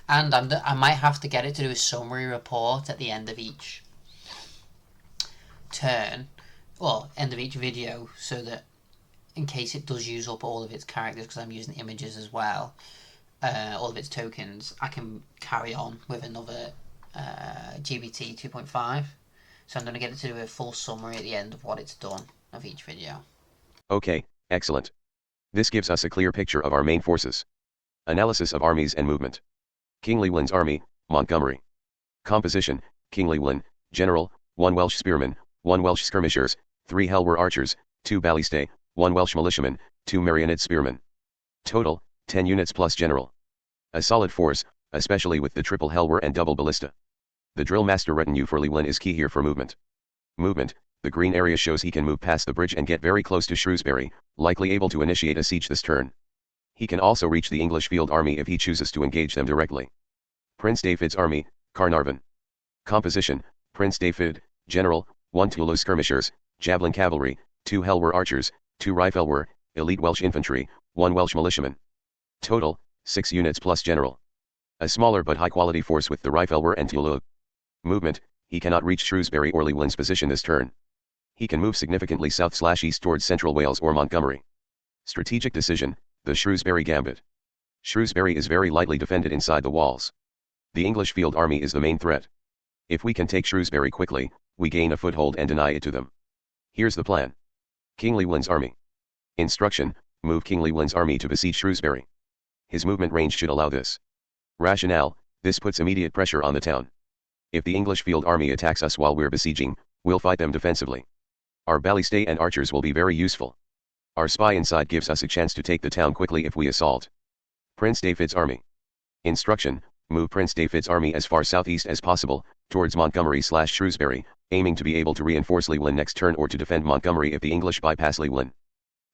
And I might have to get it to do a summary report at the end of each turn, or end of each video, so that in case it does use up all of its characters, because I'm using images as well, all of its tokens, I can carry on with another GBT 2.5. So I'm going to get it to do a full summary at the end of what it's done of each video. Okay, excellent. This gives us a clear picture of our main forces. Analysis of armies and movement. King Llewellyn's army, Montgomery. Composition, King Llewellyn, General, 1 Welsh Spearman, 1 Welsh Skirmishers, 3 Helwer Archers, 2 Ballistae, 1 Welsh Militiamen, 2 Marionette Spearmen. Total, 10 units plus General. A solid force, especially with the triple Helwer and double Ballista. The drill master retinue for Llewellyn is key here for movement. Movement, the green area shows he can move past the bridge and get very close to Shrewsbury, likely able to initiate a siege this turn. He can also reach the English field army if he chooses to engage them directly. Prince David's army, Carnarvon. Composition, Prince David, General, 1 Toulouse Skirmishers, Javelin Cavalry, 2 Helwer Archers, 2 Riflewer, Elite Welsh Infantry, 1 Welsh Militiaman. Total, 6 units plus General. A smaller but high-quality force with the Riflewer and Toulouse. Movement, he cannot reach Shrewsbury or Llewellyn's position this turn. He can move significantly south/east towards central Wales or Montgomery. Strategic decision, the Shrewsbury Gambit. Shrewsbury is very lightly defended inside the walls. The English field army is the main threat. If we can take Shrewsbury quickly, we gain a foothold and deny it to them. Here's the plan. King Llewellyn's army. Instruction, move King Llewellyn's army to besiege Shrewsbury. His movement range should allow this. Rationale, this puts immediate pressure on the town. If the English field army attacks us while we're besieging, we'll fight them defensively. Our ballistae and archers will be very useful. Our spy inside gives us a chance to take the town quickly if we assault. Prince David's army. Instruction, move Prince David's army as far southeast as possible, towards Montgomery/Shrewsbury, aiming to be able to reinforce Llewellyn next turn or to defend Montgomery if the English bypass Llewellyn.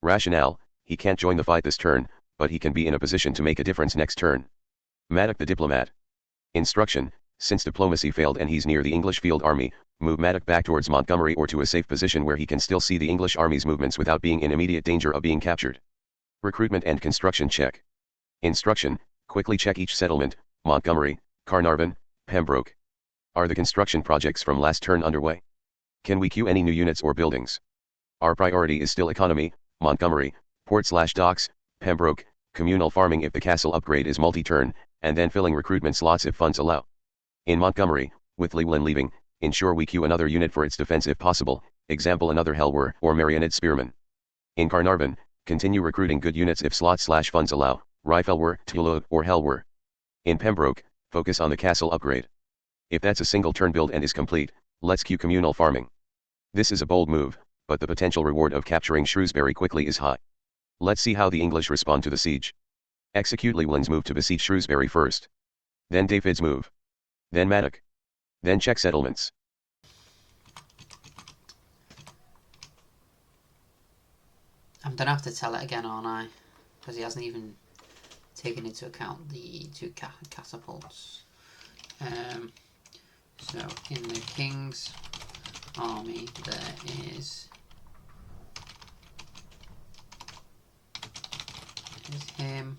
Rationale, he can't join the fight this turn, but he can be in a position to make a difference next turn. Maddock the diplomat. Instruction, since diplomacy failed and he's near the English field army, move Maddock back towards Montgomery or to a safe position where he can still see the English army's movements without being in immediate danger of being captured. Recruitment and construction check. Instruction, quickly check each settlement, Montgomery, Carnarvon, Pembroke. Are the construction projects from last turn underway? Can we queue any new units or buildings? Our priority is still economy, Montgomery, port/docks, Pembroke, communal farming if the castle upgrade is multi-turn, and then filling recruitment slots if funds allow. In Montgomery, with Llewellyn leaving, ensure we queue another unit for its defense if possible, example another Helwer or Marionette Spearman. In Carnarvon, continue recruiting good units if slots/funds allow, Riflewer, Toulouse or Helwer. In Pembroke, focus on the castle upgrade. If that's a single turn build and is complete, let's queue communal farming. This is a bold move, but the potential reward of capturing Shrewsbury quickly is high. Let's see how the English respond to the siege. Execute Llewellyn's move to besiege Shrewsbury first. Then David's move. Then Maddock. Then check settlements. I'm gonna have to tell it again, aren't I? Because he hasn't even taken into account the 2 catapults. So in the King's army there is him.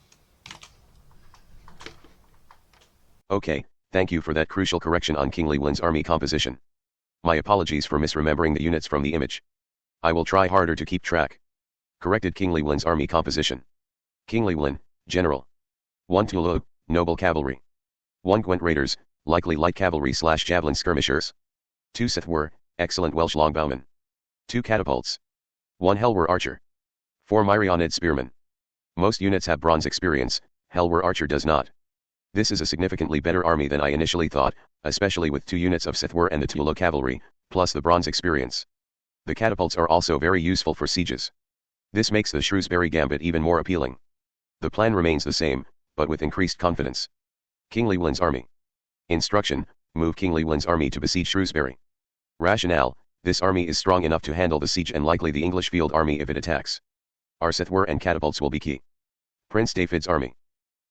Okay, thank you for that crucial correction on King Llewellyn's army composition. My apologies for misremembering the units from the image. I will try harder to keep track. Corrected King Llewellyn's army composition. King Llewellyn, General. 1 Toulouse, Noble Cavalry. 1 Gwent Raiders, likely light cavalry/javelin skirmishers. 2 Sethwer, excellent Welsh longbowmen. 2 catapults. 1 Helwer Archer. 4 Marionette Spearmen. Most units have bronze experience, Helwer Archer does not. This is a significantly better army than I initially thought, especially with 2 units of Sethwer and the Toulouse cavalry, plus the bronze experience. The catapults are also very useful for sieges. This makes the Shrewsbury Gambit even more appealing. The plan remains the same, but with increased confidence. King Llewellyn's army. Instruction, move King Llewellyn's army to besiege Shrewsbury. Rationale, this army is strong enough to handle the siege and likely the English field army if it attacks. Our Sethwer and catapults will be key. Prince David's army.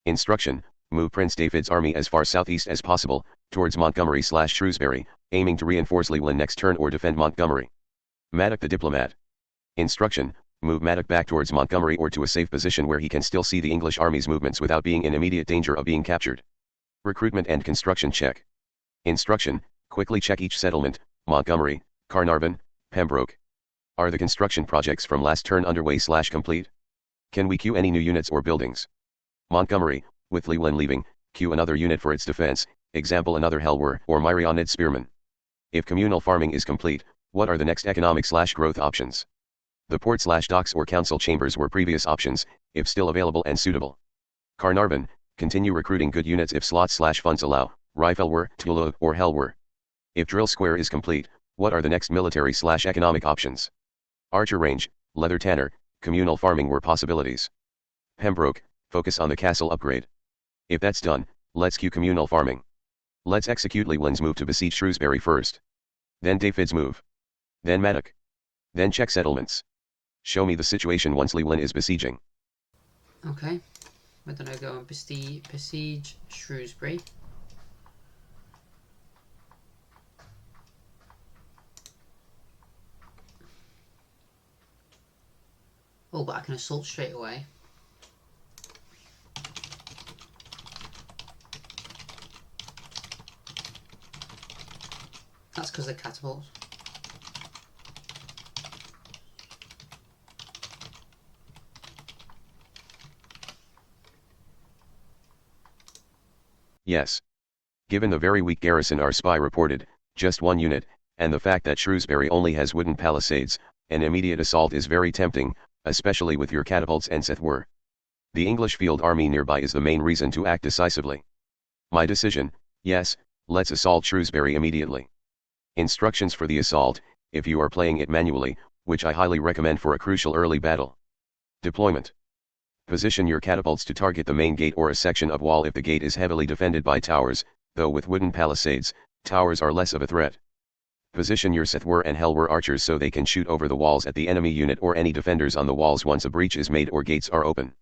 Instruction, move Prince David's army as far southeast as possible, towards Montgomery/Shrewsbury, aiming to reinforce Llewellyn next turn or defend Montgomery. Maddock the diplomat. Instruction, move Maddock back towards Montgomery or to a safe position where he can still see the English army's movements without being in immediate danger of being captured. Recruitment and construction check. Instruction, quickly check each settlement, Montgomery, Carnarvon, Pembroke. Are the construction projects from last turn underway/complete? Can we queue any new units or buildings? Montgomery, with Llewellyn leaving, queue another unit for its defense, example another Helwer or Marionette Spearman. If communal farming is complete, what are the next economic/growth options? The port/docks or council chambers were previous options, if still available and suitable. Carnarvon, continue recruiting good units if slots/funds allow, Riffelwer, Tula, or Helwer. If drill square is complete, what are the next military/economic options? Archer range, leather tanner, communal farming were possibilities. Pembroke, focus on the castle upgrade. If that's done, let's cue communal farming. Let's execute Llewellyn's move to besiege Shrewsbury first. Then David's move. Then Maddock. Then check settlements. Show me the situation once Llewellyn is besieging. Okay, we're gonna go and besiege Shrewsbury. Oh, but I can assault straight away. That's because they're catapults. Yes. Given the very weak garrison our spy reported, just one unit, and the fact that Shrewsbury only has wooden palisades, an immediate assault is very tempting, especially with your catapults and Sethwar. The English field army nearby is the main reason to act decisively. My decision, yes, let's assault Shrewsbury immediately. Instructions for the assault, if you are playing it manually, which I highly recommend for a crucial early battle. Deployment. Position your catapults to target the main gate or a section of wall if the gate is heavily defended by towers, though with wooden palisades, towers are less of a threat. Position your Sethwar and Helwer archers so they can shoot over the walls at the enemy unit or any defenders on the walls once a breach is made or gates are open.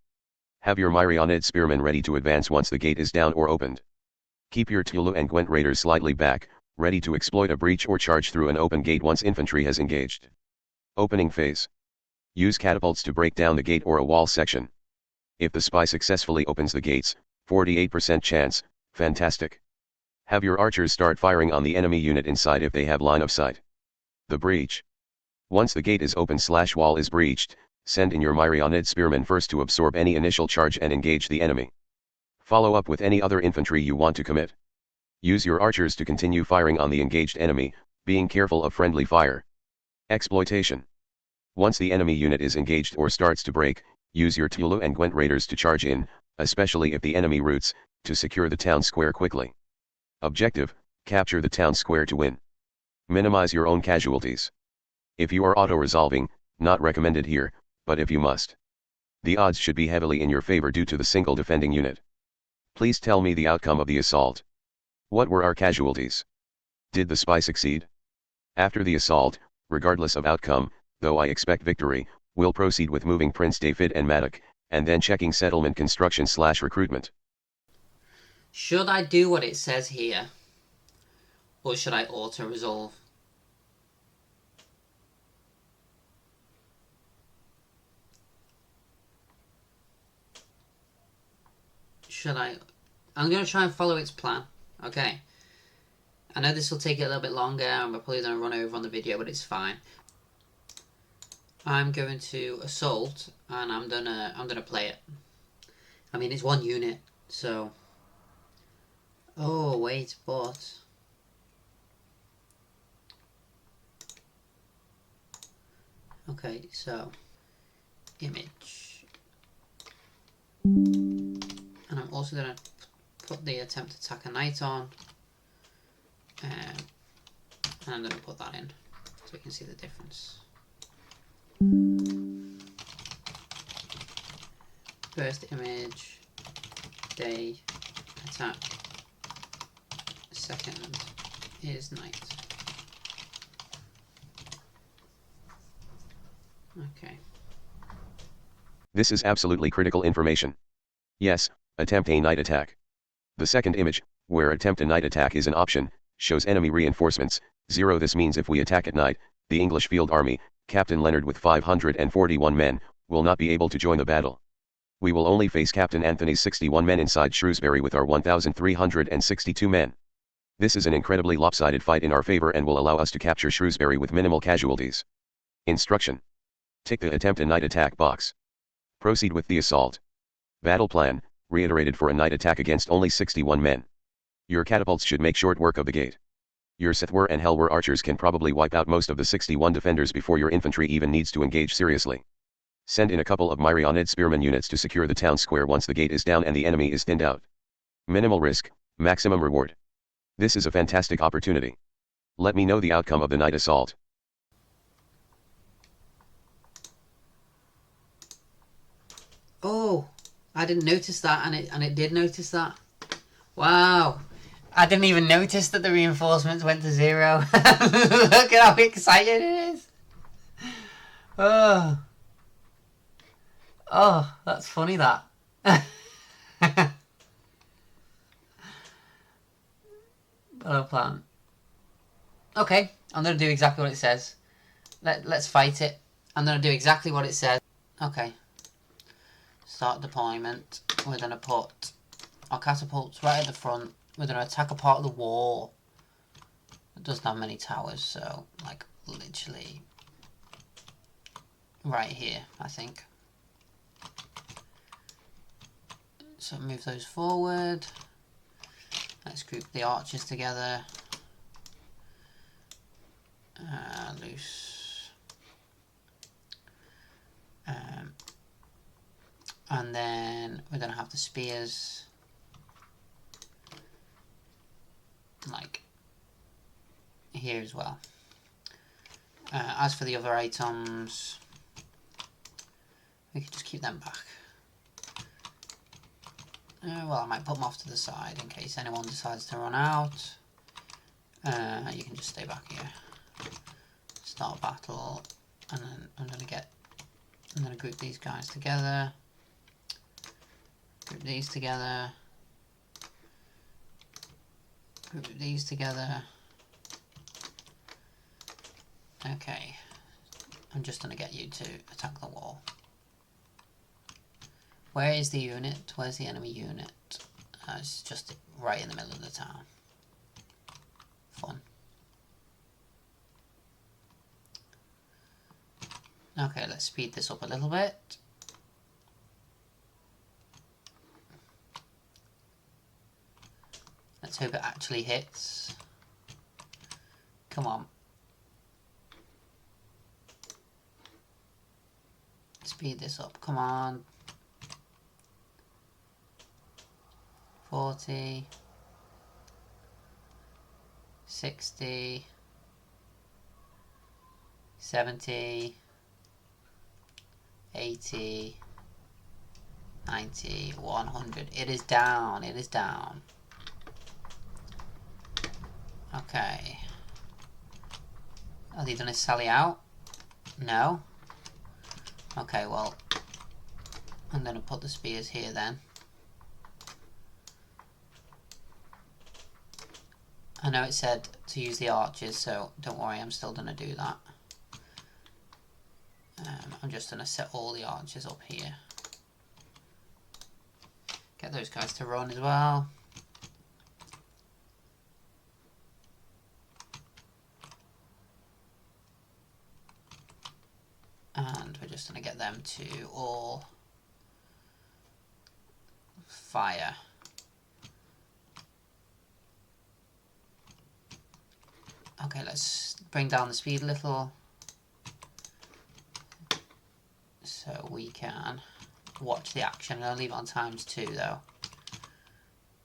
Have your Myriad spearmen ready to advance once the gate is down or opened. Keep your Tulu and Gwent raiders slightly back, ready to exploit a breach or charge through an open gate once infantry has engaged. Opening phase. Use catapults to break down the gate or a wall section. If the spy successfully opens the gates, 48% chance, fantastic. Have your archers start firing on the enemy unit inside if they have line of sight. The breach. Once the gate is open/wall is breached, send in your Myriad spearmen first to absorb any initial charge and engage the enemy. Follow up with any other infantry you want to commit. Use your archers to continue firing on the engaged enemy, being careful of friendly fire. Exploitation. Once the enemy unit is engaged or starts to break, use your Tulu and Gwent raiders to charge in, especially if the enemy routes, to secure the town square quickly. Objective, capture the town square to win. Minimize your own casualties. If you are auto-resolving, not recommended here, but if you must. The odds should be heavily in your favor due to the single defending unit. Please tell me the outcome of the assault. What were our casualties? Did the spy succeed? After the assault, regardless of outcome, though I expect victory, we'll proceed with moving Prince David and Maddock, and then checking settlement construction/recruitment. Should I do what it says here? Or should I auto-resolve? I'm going to try and follow its plan. Okay. I know this will take a little bit longer and we're probably going to run over on the video, but it's fine. I'm going to assault and I'm gonna play it. I mean, it's one unit, so. Oh wait, but okay, so image, and I'm also gonna put the attempt to attack a knight on, and I'm gonna put that in so we can see the difference. First image, day, attack. Second is knight. Okay. This is absolutely critical information. Yes, attempt a night attack. The second image, where attempt a night attack is an option, shows enemy reinforcements, 0. This means if we attack at night, the English field army, Captain Leonard with 541 men, will not be able to join the battle. We will only face Captain Anthony's 61 men inside Shrewsbury with our 1,362 men. This is an incredibly lopsided fight in our favor and will allow us to capture Shrewsbury with minimal casualties. Instruction. Tick the attempt a night attack box. Proceed with the assault. Battle plan, reiterated for a night attack against only 61 men. Your catapults should make short work of the gate. Your Sethwar and Helwer archers can probably wipe out most of the 61 defenders before your infantry even needs to engage seriously. Send in a couple of Myriad spearmen units to secure the town square once the gate is down and the enemy is thinned out. Minimal risk, maximum reward. This is a fantastic opportunity. Let me know the outcome of the night assault. Oh, I didn't notice that, and it did notice that. Wow. I didn't even notice that the reinforcements went to 0. Look at how excited it is. Oh. Oh, that's funny, that. Battle plan. Okay, I'm going to do exactly what it says. Let's fight it. I'm going to do exactly what it says. Okay. Start deployment. We're going to put our catapults right at the front. We're going to attack a part of the wall. It doesn't have many towers, so, like, literally right here, I think. So move those forward. Let's group the archers together. Loose. And then we're going to have the spears, like, here as well. As for the other items, we can just keep them back. Well, I might put them off to the side in case anyone decides to run out. You can just stay back here. Start a battle, and then I'm gonna group these guys together. Group these together. Group these together. Okay. I'm just gonna get you to attack the wall. Where is the unit? Where's the enemy unit? It's just right in the middle of the town. Fun. Okay, let's speed this up a little bit. Let's hope it actually hits. Come on. Speed this up, come on. 40, 60, 70, 80, 90, 100. It is down, it is down. Okay. Are they gonna sally out? No? Okay, well, I'm gonna put the spears here then. I know it said to use the archers, so don't worry, I'm still going to do that. I'm just going to set all the archers up here. Get those guys to run as well. And we're just going to get them to all fire. Okay, let's bring down the speed a little so we can watch the action. I'm going to leave it on ×2 though.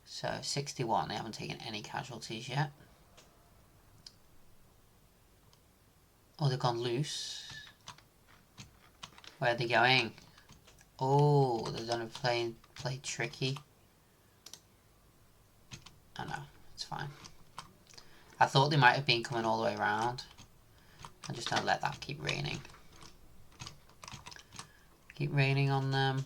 So 61, they haven't taken any casualties yet. Oh, they've gone loose. Where are they going? Oh, they're going to play tricky. Oh no, it's fine. I thought they might have been coming all the way around. I'm just going to let that keep raining. Keep raining on them.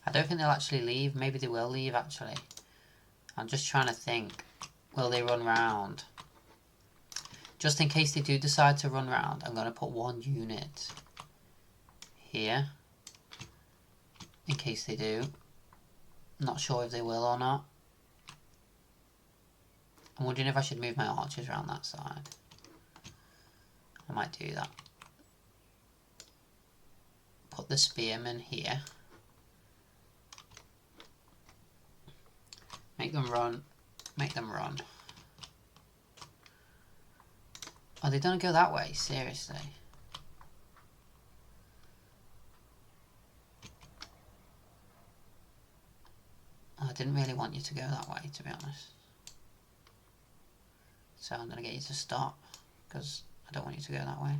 I don't think they'll actually leave. Maybe they will leave, actually. I'm just trying to think. Will they run round? Just in case they do decide to run round, I'm going to put one unit here. In case they do. Not sure if they will or not. I'm wondering if I should move my archers around that side. I might do that. Put the spearmen here. Make them run. Make them run. Oh, they don't go that way, seriously. Oh, I didn't really want you to go that way, to be honest. So I'm going to get you to stop, because I don't want you to go that way.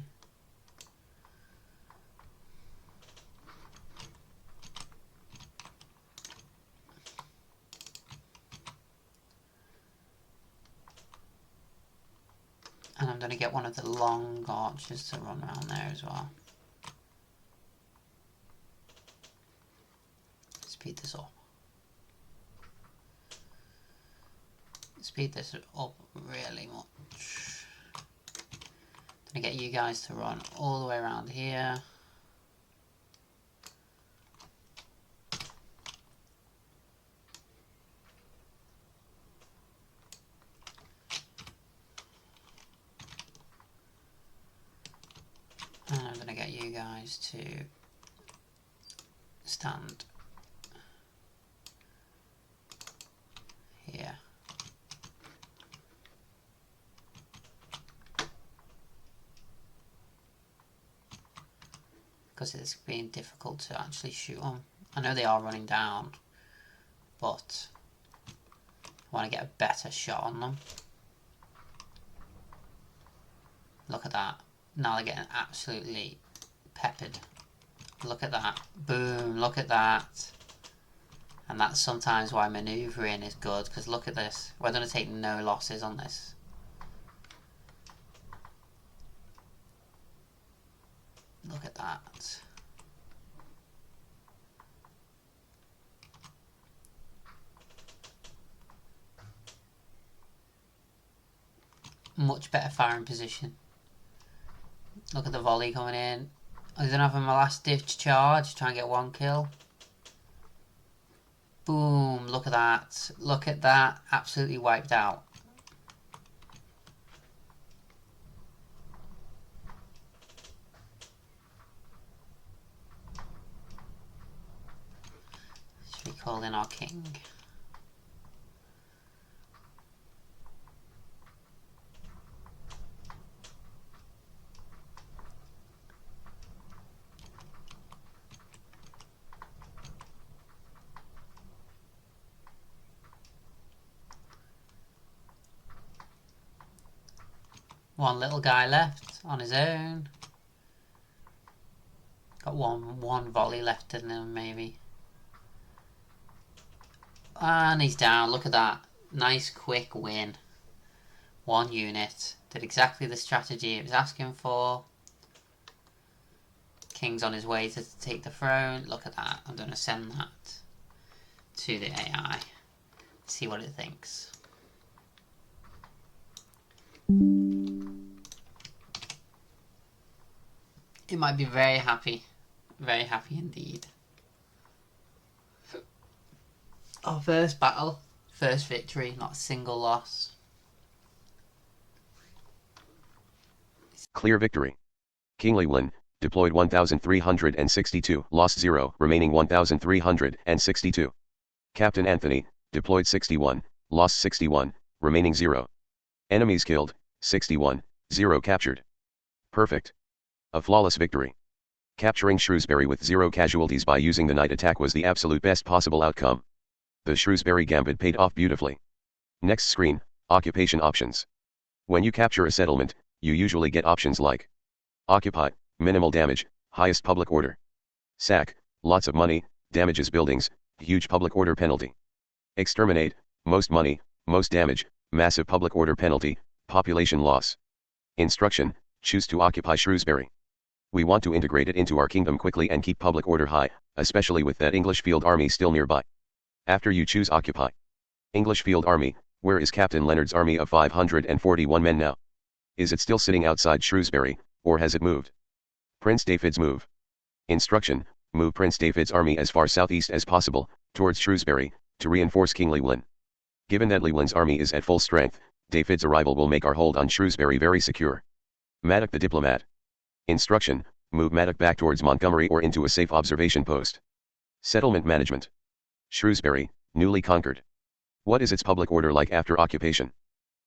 And I'm going to get one of the long archers to run around there as well. Speed this up. Speed this up really much. I'm going to get you guys to run all the way around here. And I'm going to get you guys to stand here. Because it's being difficult to actually shoot them. I know they are running down, but I want to get a better shot on them. Look at that. Now they're getting absolutely peppered. Look at that. Boom, look at that. And that's sometimes why manoeuvring is good, because look at this. We're going to take no losses on this. Look at that. Much better firing position. Look at the volley coming in. I don't have my last ditch charge. Try and get one kill. Boom. Look at that. Look at that. Absolutely wiped out. Should we call in our king? One little guy left on his own. Got one volley left in him, maybe. And he's down. Look at that. Nice quick win. One unit. Did exactly the strategy it was asking for. King's on his way to take the throne. Look at that. I'm going to send that to the AI. See what it thinks. It might be very happy indeed. Our first battle, first victory, not a single loss. Clear victory. King Llewellyn, deployed 1,362, lost 0, remaining 1,362. Captain Anthony, deployed 61, lost 61, remaining 0. Enemies killed, 61, 0 captured. Perfect. A flawless victory. Capturing Shrewsbury with 0 casualties by using the night attack was the absolute best possible outcome. The Shrewsbury Gambit paid off beautifully. Next screen, occupation options. When you capture a settlement, you usually get options like occupy, minimal damage, highest public order. Sack, lots of money, damages buildings, huge public order penalty. Exterminate, most money, most damage, massive public order penalty, population loss. Instruction, choose to occupy Shrewsbury. We want to integrate it into our kingdom quickly and keep public order high, especially with that English field army still nearby. After you choose occupy. English field army, where is Captain Leonard's army of 541 men now? Is it still sitting outside Shrewsbury, or has it moved? Prince David's move. Instruction, move Prince David's army as far southeast as possible, towards Shrewsbury, to reinforce King Llewellyn. Given that Llewellyn's army is at full strength, David's arrival will make our hold on Shrewsbury very secure. Maddock the diplomat. Instruction, move Maddock back towards Montgomery or into a safe observation post. Settlement management. Shrewsbury, newly conquered. What is its public order like after occupation?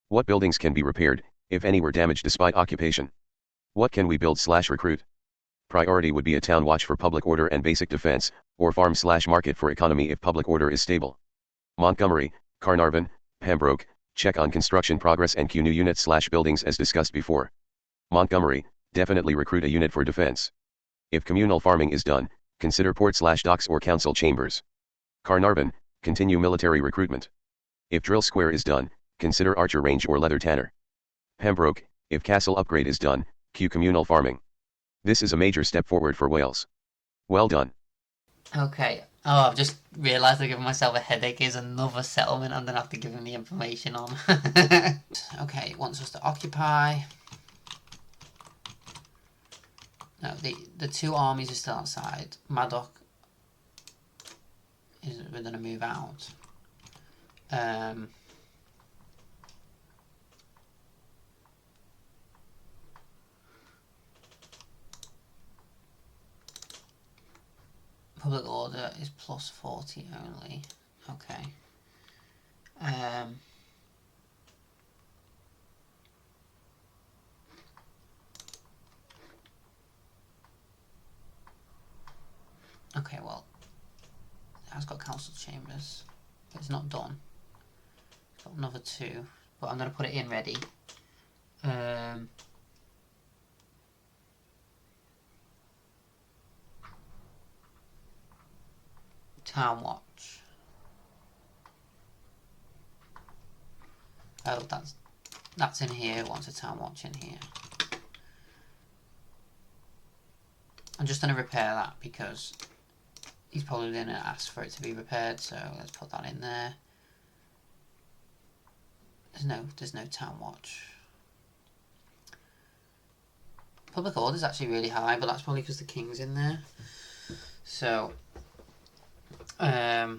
What buildings can be repaired, if any were damaged despite occupation? What can we build/recruit? Priority would be a town watch for public order and basic defense, or farm/market for economy if public order is stable. Montgomery, Carnarvon, Pembroke, check on construction progress and queue new units/buildings as discussed before. Montgomery, definitely recruit a unit for defense. If communal farming is done, consider port/docks or council chambers. Carnarvon, continue military recruitment. If drill square is done, consider archer range or leather tanner. Pembroke, if castle upgrade is done, queue communal farming. This is a major step forward for Wales. Well done. Okay. Oh, I've just realised I've given myself a headache. Here's another settlement I'm going to have to give him the information on. Okay, it wants us to occupy. No, the two armies are still outside. Maddox we're going to move out. Public order is +40 only. Okay. Okay, well, it has got council chambers, but it's not done. It's got another 2, but I'm going to put it in ready. Town watch. Oh, that's in here. It wants a town watch in here. I'm just going to repair that because he's probably going to ask for it to be repaired, so let's put that in there. There's no town watch. Public order is actually really high, but that's probably because the king's in there. So, okay.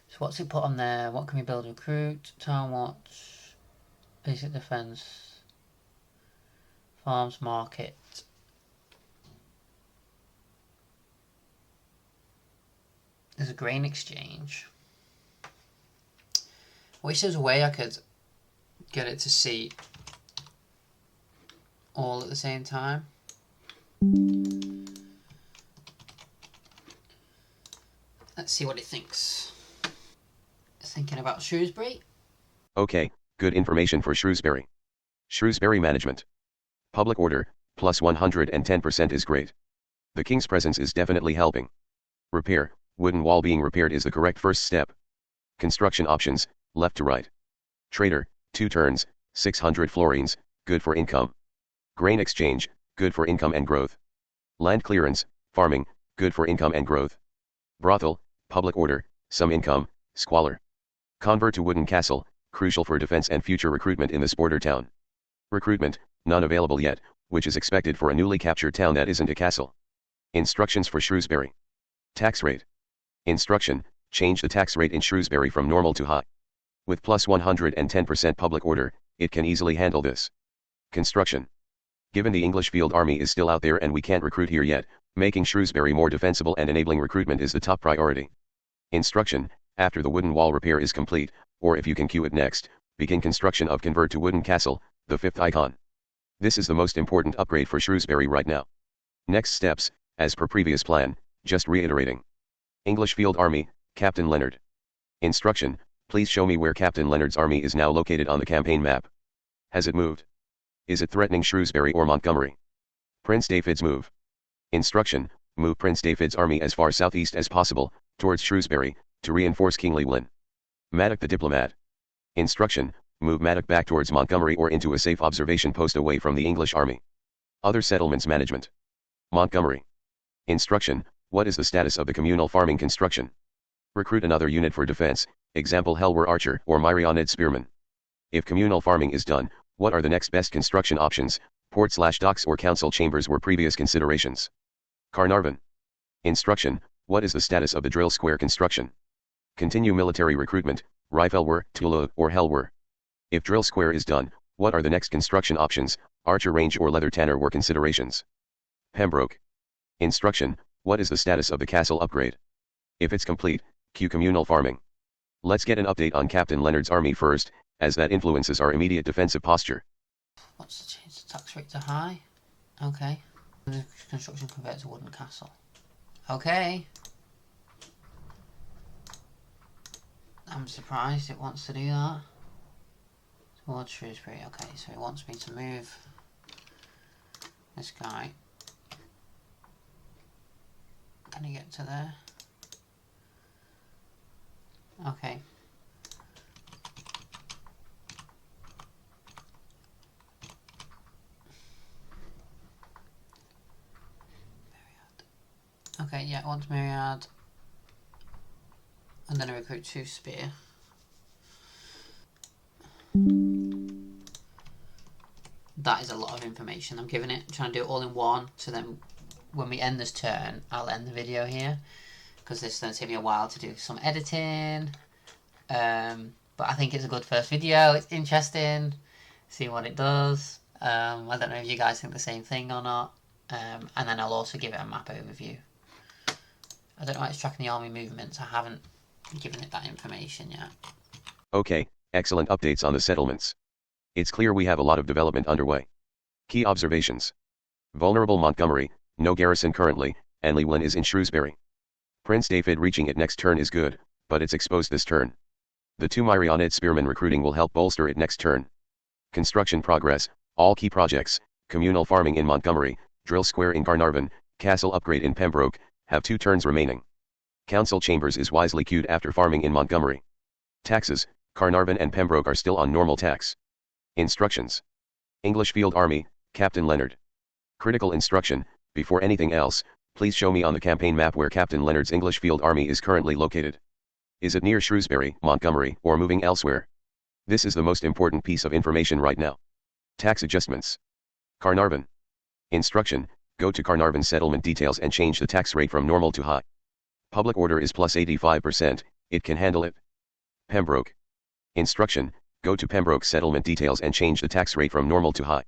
So what's it put on there? What can we build? Recruit, town watch, basic defense, farms, market. There's a grain exchange. I wish there was a way I could get it to see all at the same time. Let's see what it thinks. Thinking about Shrewsbury. Okay, good information for Shrewsbury. Shrewsbury management. Public order, +110% is great. The king's presence is definitely helping. Repair, wooden wall being repaired is the correct first step. Construction options, left to right. Trader, 2 turns, 600 florins, good for income. Grain exchange, good for income and growth. Land clearance, farming, good for income and growth. Brothel, public order, some income, squalor. Convert to wooden castle, crucial for defense and future recruitment in this border town. Recruitment, none available yet, which is expected for a newly captured town that isn't a castle. Instructions for Shrewsbury. Tax rate. Instruction, change the tax rate in Shrewsbury from normal to high. With +110% public order, it can easily handle this. Construction. Given the English field army is still out there and we can't recruit here yet, making Shrewsbury more defensible and enabling recruitment is the top priority. Instruction, after the wooden wall repair is complete, or if you can queue it next, begin construction of convert to wooden castle, the 5th icon. This is the most important upgrade for Shrewsbury right now. Next steps, as per previous plan, just reiterating. English field army, Captain Leonard. Instruction, please show me where Captain Leonard's army is now located on the campaign map. Has it moved? Is it threatening Shrewsbury or Montgomery? Prince David's move. Instruction, move Prince David's army as far southeast as possible, towards Shrewsbury, to reinforce King Llewellyn. Maddox the diplomat. Instruction, move Maddox back towards Montgomery or into a safe observation post away from the English army. Other settlements management. Montgomery. Instruction, what is the status of the communal farming construction? Recruit another unit for defense, example Helwer Archer or Myrionid Spearman. If communal farming is done, what are the next best construction options? Port/docks or council chambers were previous considerations. Carnarvon. Instruction, what is the status of the drill square construction? Continue military recruitment, Riffelwer, Tula, or Helwer. If drill square is done, what are the next construction options? Archer range or leather tanner were considerations. Pembroke. Instruction, What is the status of the castle upgrade? If it's complete, cue communal farming. Let's get an update on Captain Leonard's army first, as that influences our immediate defensive posture. What's the change the tax rate to high? Okay. Construction converted to wooden castle. Okay. I'm surprised it wants to do that. Towards Shrewsbury. Okay, so it wants me to move this guy. Can he get to there? Okay. Okay, yeah, I want Myriad. And then I recruit 2 Spear. That is a lot of information I'm giving it. I'm trying to do it all in one, so then when we end this turn, I'll end the video here. Because this is going to take me a while to do some editing. But I think it's a good first video. It's interesting. See what it does. I don't know if you guys think the same thing or not. And then I'll also give it a map overview. I don't know why it's tracking the army movements. I haven't given it that information yet. Okay, excellent updates on the settlements. It's clear we have a lot of development underway. Key observations. Vulnerable Montgomery, no garrison currently, and Llewellyn is in Shrewsbury. Prince David reaching it next turn is good, but it's exposed this turn. The 2 Myriad spearmen recruiting will help bolster it next turn. Construction progress, all key projects, communal farming in Montgomery, drill square in Carnarvon, castle upgrade in Pembroke, have 2 turns remaining. Council chambers is wisely queued after farming in Montgomery. Taxes, Carnarvon and Pembroke are still on normal tax. Instructions. English Field Army, Captain Leonard. Critical instruction, before anything else, please show me on the campaign map where Captain Leonard's English Field Army is currently located. Is it near Shrewsbury, Montgomery, or moving elsewhere? This is the most important piece of information right now. Tax adjustments. Carnarvon. Instruction, go to Carnarvon settlement details and change the tax rate from normal to high. Public order is plus 85%, it can handle it. Pembroke. Instruction, go to Pembroke settlement details and change the tax rate from normal to high.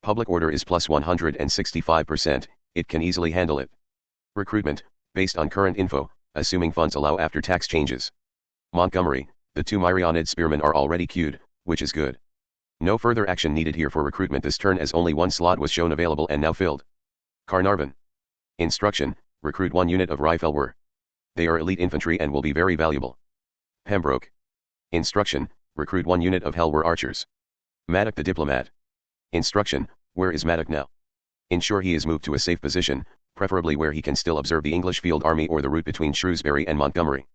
Public order is plus 165%, it can easily handle it. Recruitment, based on current info, assuming funds allow after tax changes. Montgomery, the 2 Myriad spearmen are already queued, which is good. No further action needed here for recruitment this turn as only 1 slot was shown available and now filled. Carnarvon. Instruction, recruit 1 unit of Riffelwer. They are elite infantry and will be very valuable. Pembroke. Instruction, recruit 1 unit of Helwer archers. Maddock the diplomat. Instruction, where is Maddock now? Ensure he is moved to a safe position, preferably where he can still observe the English Field Army or the route between Shrewsbury and Montgomery.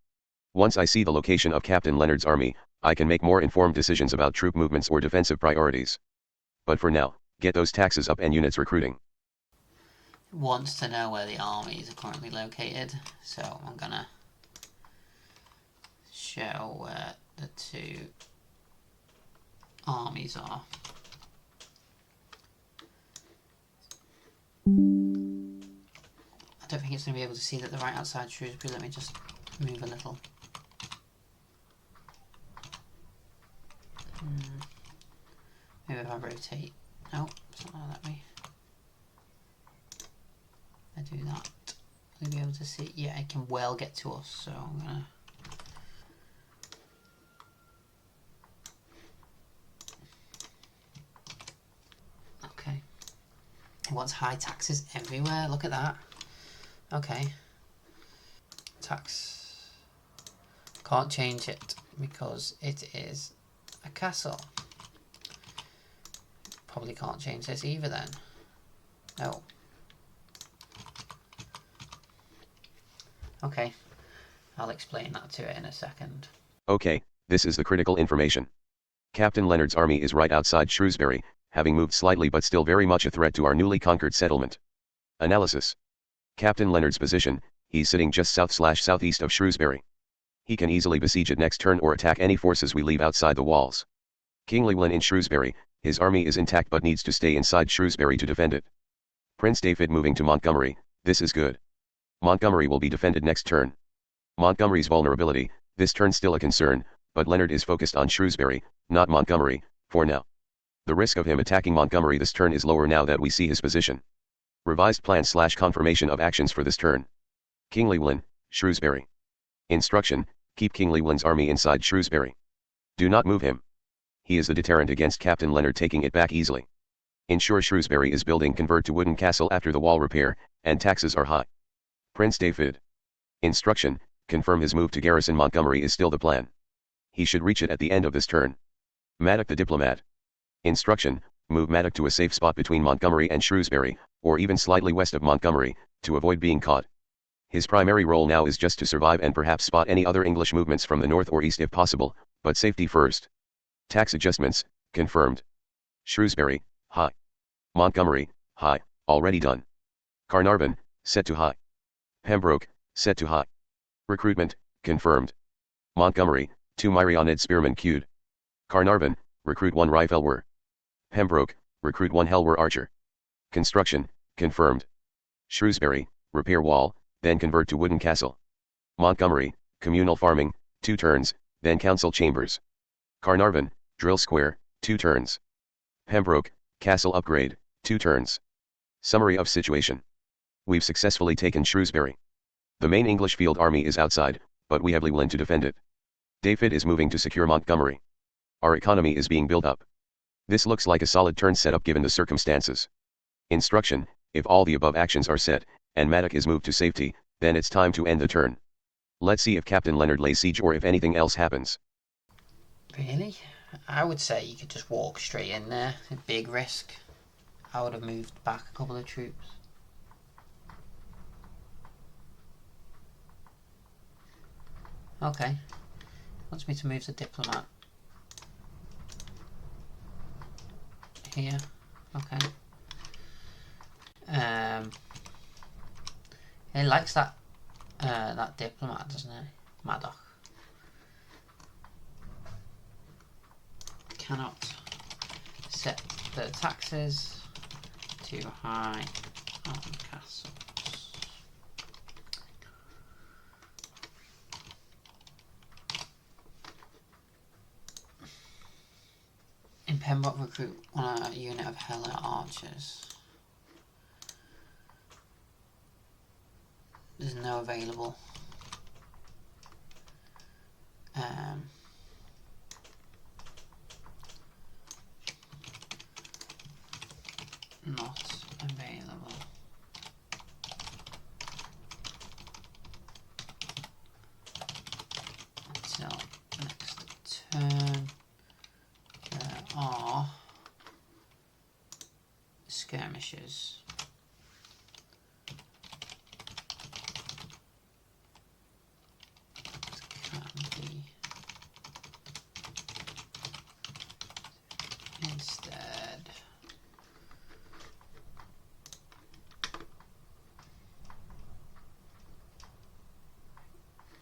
Once I see the location of Captain Leonard's army, I can make more informed decisions about troop movements or defensive priorities. But for now, get those taxes up and units recruiting. It wants to know where the armies are currently located, so I'm gonna show where the 2 armies are. I don't think it's going to be able to see that they're right outside Shrewsbury. Let me just move a little. Maybe if I rotate. No, it's not going to let me. I do that. Will you be able to see? Yeah, it can well get to us, so I'm going to. Okay. It wants high taxes everywhere. Look at that. Okay. Tax. Can't change it because it is a castle. Probably can't change this either then. No. Okay. I'll explain that to it in a second. Okay, this is the critical information. Captain Leonard's army is right outside Shrewsbury, having moved slightly but still very much a threat to our newly conquered settlement. Analysis. Captain Leonard's position, he's sitting just south/southeast of Shrewsbury. He can easily besiege it next turn or attack any forces we leave outside the walls. King Llewellyn in Shrewsbury, his army is intact but needs to stay inside Shrewsbury to defend it. Prince David moving to Montgomery, this is good. Montgomery will be defended next turn. Montgomery's vulnerability, this turn still a concern, but Leonard is focused on Shrewsbury, not Montgomery, for now. The risk of him attacking Montgomery this turn is lower now that we see his position. Revised plan / confirmation of actions for this turn. King Llewellyn, Shrewsbury. Instruction, keep King Llewellyn's army inside Shrewsbury. Do not move him. He is a deterrent against Captain Leonard taking it back easily. Ensure Shrewsbury is building convert to wooden castle after the wall repair, and taxes are high. Prince David. Instruction, confirm his move to garrison Montgomery is still the plan. He should reach it at the end of this turn. Maddock the diplomat. Instruction, move Maddock to a safe spot between Montgomery and Shrewsbury, or even slightly west of Montgomery, to avoid being caught. His primary role now is just to survive and perhaps spot any other English movements from the north or east if possible, but safety first. Tax adjustments, confirmed. Shrewsbury, high. Montgomery, high, already done. Carnarvon, set to high. Pembroke, set to high. Recruitment, confirmed. Montgomery, 2 Myriad spearmen queued. Carnarvon, recruit 1 Riffelwer. Pembroke, recruit 1 Helwer archer. Construction, confirmed. Shrewsbury, repair wall, then convert to wooden castle. Montgomery, communal farming, 2 turns, then council chambers. Carnarvon, drill square, 2 turns. Pembroke, castle upgrade, 2 turns. Summary of situation. We've successfully taken Shrewsbury. The main English field army is outside, but we have Llewellyn to defend it. David is moving to secure Montgomery. Our economy is being built up. This looks like a solid turn setup given the circumstances. Instruction, if all the above actions are set, and Maddock is moved to safety, then it's time to end the turn. Let's see if Captain Leonard lays siege or if anything else happens. Really? I would say you could just walk straight in there. A big risk. I would have moved back a couple of troops. Okay. Wants me to move the diplomat. Here. Okay. He likes that that diplomat, doesn't he? Maddock. Cannot set the taxes too high on castles. In Pembroke, recruit a unit of Helwer archers. There's no available. Not available. Until next turn. There are skirmishes. Can be instead.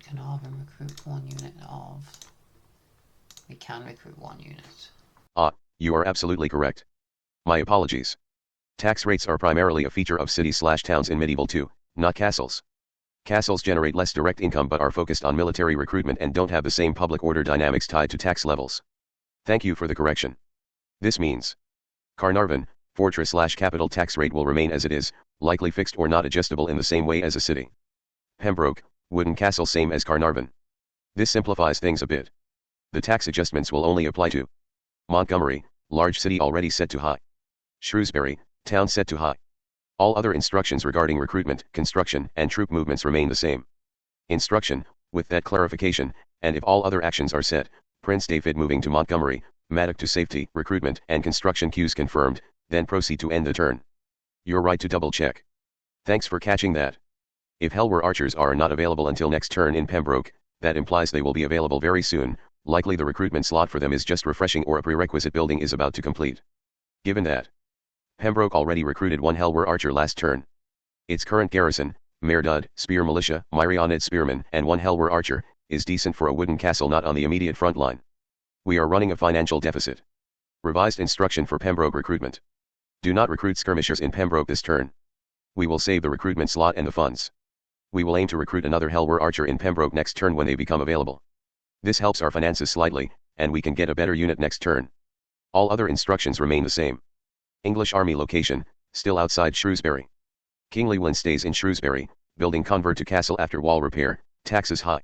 Carnarvon recruit 1 unit of. We can recruit 1 unit. You are absolutely correct. My apologies. Tax rates are primarily a feature of cities/towns in medieval 2, not castles. Castles generate less direct income but are focused on military recruitment and don't have the same public order dynamics tied to tax levels. Thank you for the correction. This means Carnarvon, fortress/capital tax rate will remain as it is, likely fixed or not adjustable in the same way as a city. Pembroke, wooden castle same as Carnarvon. This simplifies things a bit. The tax adjustments will only apply to Montgomery, large city already set to high. Shrewsbury, town set to high. All other instructions regarding recruitment, construction, and troop movements remain the same. Instruction, with that clarification, and if all other actions are set, Prince David moving to Montgomery, Maddock to safety, recruitment and construction queues confirmed, then proceed to end the turn. You're right to double check. Thanks for catching that. If Helwer archers are not available until next turn in Pembroke, that implies they will be available very soon, likely the recruitment slot for them is just refreshing or a prerequisite building is about to complete. Given that Pembroke already recruited 1 Helwer archer last turn. Its current garrison, Mairdud, spear militia, Myriad spearmen and 1 Helwer archer, is decent for a wooden castle not on the immediate front line. We are running a financial deficit. Revised instruction for Pembroke recruitment. Do not recruit skirmishers in Pembroke this turn. We will save the recruitment slot and the funds. We will aim to recruit another Helwer archer in Pembroke next turn when they become available. This helps our finances slightly, and we can get a better unit next turn. All other instructions remain the same. English army location, still outside Shrewsbury. King Llewellyn stays in Shrewsbury, building convert to castle after wall repair, taxes high.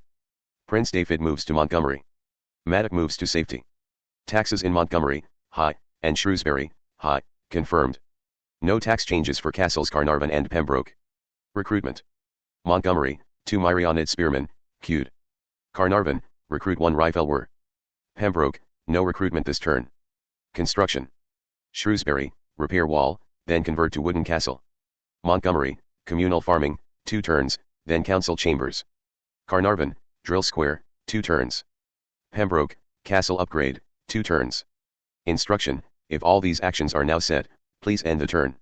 Prince David moves to Montgomery. Maddox moves to safety. Taxes in Montgomery, high, and Shrewsbury, high, confirmed. No tax changes for castles Carnarvon and Pembroke. Recruitment. Montgomery, 2 Myrionid spearmen, queued. Carnarvon, recruit 1 Riffelwer. Pembroke, no recruitment this turn. Construction. Shrewsbury, repair wall, then convert to wooden castle. Montgomery, communal farming, 2 turns, then council chambers. Carnarvon, drill square, 2 turns. Pembroke, castle upgrade, 2 turns. Instruction, if all these actions are now set, please end the turn.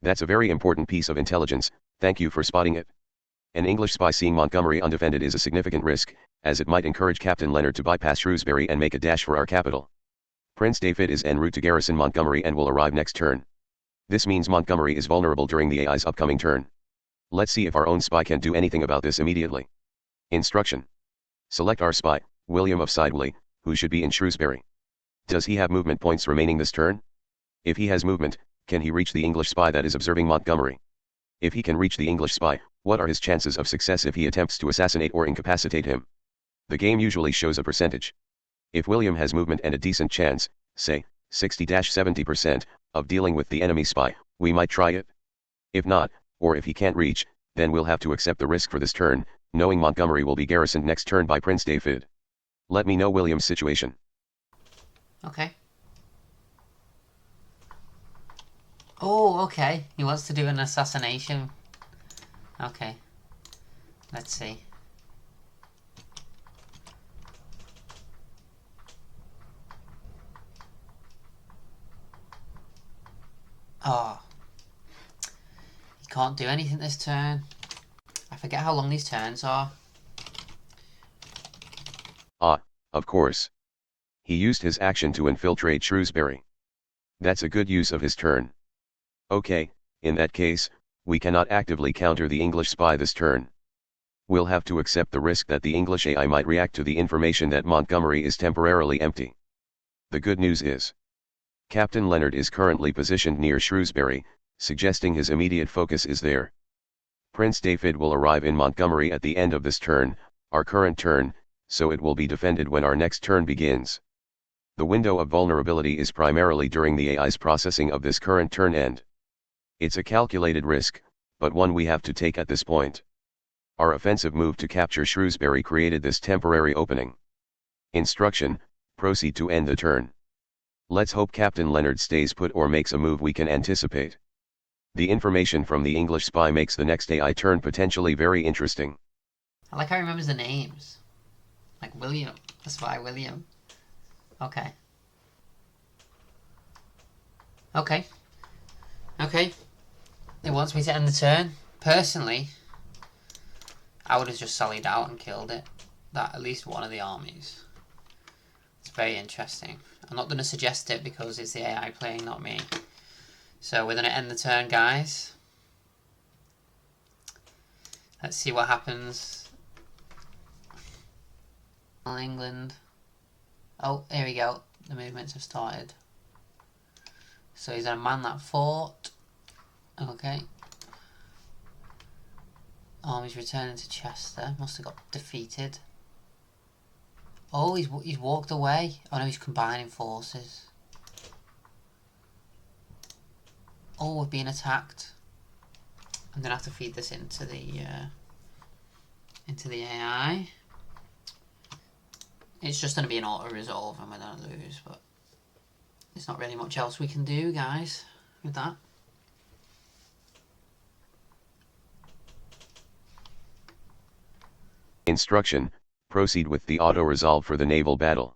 That's a very important piece of intelligence, thank you for spotting it. An English spy seeing Montgomery undefended is a significant risk, as it might encourage Captain Leonard to bypass Shrewsbury and make a dash for our capital. Prince David is en route to garrison Montgomery and will arrive next turn. This means Montgomery is vulnerable during the AI's upcoming turn. Let's see if our own spy can do anything about this immediately. Instruction. Select our spy, William of Sidewley, who should be in Shrewsbury. Does he have movement points remaining this turn? If he has movement, can he reach the English spy that is observing Montgomery? If he can reach the English spy, what are his chances of success if he attempts to assassinate or incapacitate him? The game usually shows a percentage. If William has movement and a decent chance, say, 60-70%, of dealing with the enemy spy, we might try it. If not, or if he can't reach, then we'll have to accept the risk for this turn, knowing Montgomery will be garrisoned next turn by Prince David. Let me know William's situation. Okay. Oh, okay. He wants to do an assassination. Okay. Let's see. Oh. He can't do anything this turn. I forget how long these turns are. Ah, of course. He used his action to infiltrate Shrewsbury. That's a good use of his turn. Okay, in that case, we cannot actively counter the English spy this turn. We'll have to accept the risk that the English AI might react to the information that Montgomery is temporarily empty. The good news is, Captain Leonard is currently positioned near Shrewsbury, suggesting his immediate focus is there. Prince David will arrive in Montgomery at the end of this turn, our current turn, so it will be defended when our next turn begins. The window of vulnerability is primarily during the AI's processing of this current turn end. It's a calculated risk, but one we have to take at this point. Our offensive move to capture Shrewsbury created this temporary opening. Instruction, proceed to end the turn. Let's hope Captain Leonard stays put or makes a move we can anticipate. The information from the English spy makes the next AI turn potentially very interesting. I like how he remembers the names. Like William, the spy William. Okay. Okay. Okay. It wants me to end the turn. Personally, I would have just sallied out and killed it. That at least one of the armies. It's very interesting. I'm not going to suggest it because it's the AI playing, not me. So we're going to end the turn, guys. Let's see what happens. England. Oh, here we go. The movements have started. So he's going to man that fort. Okay. Army's returning to Chester. Must have got defeated. Oh, he's walked away. Oh no, he's combining forces. Oh, we're being attacked. I'm gonna have to feed this into the AI. It's just gonna be an auto resolve and we're gonna lose, but there's not really much else we can do, guys, with that. Instruction, proceed with the auto-resolve for the naval battle.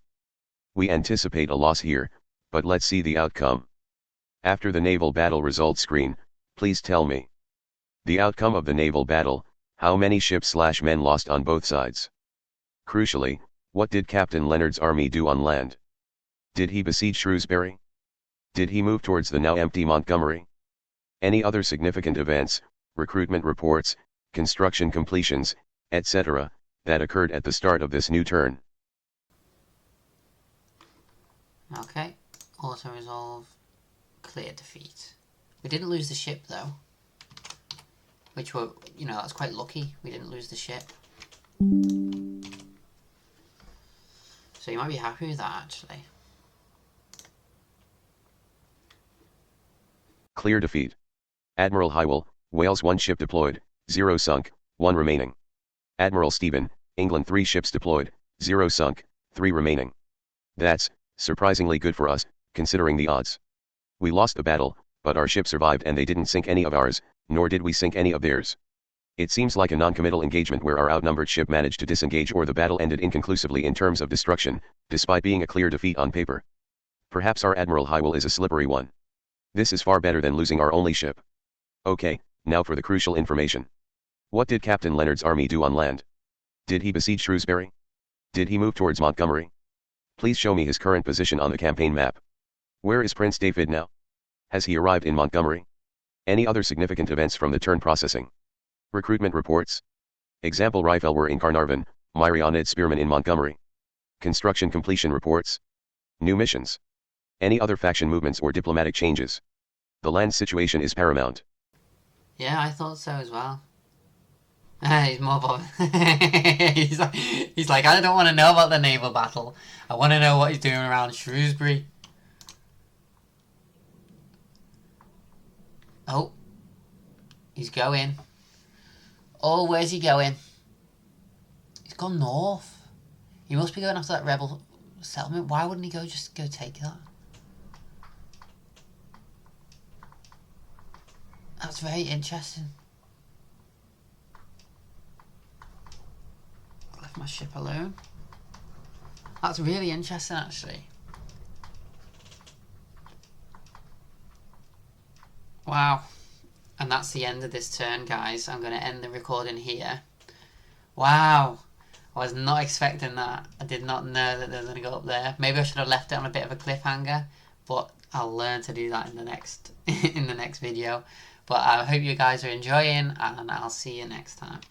We anticipate a loss here, but let's see the outcome. After the naval battle results screen, please tell me the outcome of the naval battle, how many ships/men lost on both sides. Crucially, what did Captain Leonard's army do on land? Did he besiege Shrewsbury? Did he move towards the now empty Montgomery? Any other significant events, recruitment reports, construction completions, etc., that occurred at the start of this new turn? Okay, auto-resolve, clear defeat. We didn't lose the ship though. Which were, you know, that's quite lucky. We didn't lose the ship. So you might be happy with that, actually. Clear defeat. Admiral Hywell, Wales 1 ship deployed, 0 sunk, 1 remaining. Admiral Stephen, England 3 ships deployed, 0 sunk, 3 remaining. That's surprisingly good for us, considering the odds. We lost the battle, but our ship survived and they didn't sink any of ours, nor did we sink any of theirs. It seems like a non-committal engagement where our outnumbered ship managed to disengage or the battle ended inconclusively in terms of destruction, despite being a clear defeat on paper. Perhaps our Admiral Hywell is a slippery one. This is far better than losing our only ship. Okay, now for the crucial information. What did Captain Leonard's army do on land? Did he besiege Shrewsbury? Did he move towards Montgomery? Please show me his current position on the campaign map. Where is Prince David now? Has he arrived in Montgomery? Any other significant events from the turn processing? Recruitment reports. Example Rifle were in Carnarvon, Myrionid Spearman in Montgomery. Construction completion reports. New missions. Any other faction movements or diplomatic changes? The land situation is paramount. Yeah, I thought so as well. He's more bothered. he's like, I don't want to know about the naval battle. I want to know what he's doing around Shrewsbury. Oh. He's going. Oh, where's he going? He's gone north. He must be going after that rebel settlement. Why wouldn't he just go take that? That's very interesting. Left my ship alone. That's really interesting, actually. Wow. And that's the end of this turn, guys. I'm going to end the recording here. Wow. I was not expecting that. I did not know that they were going to go up there. Maybe I should have left it on a bit of a cliffhanger, but I'll learn to do that in the next in the next video. But I hope you guys are enjoying, and I'll see you next time.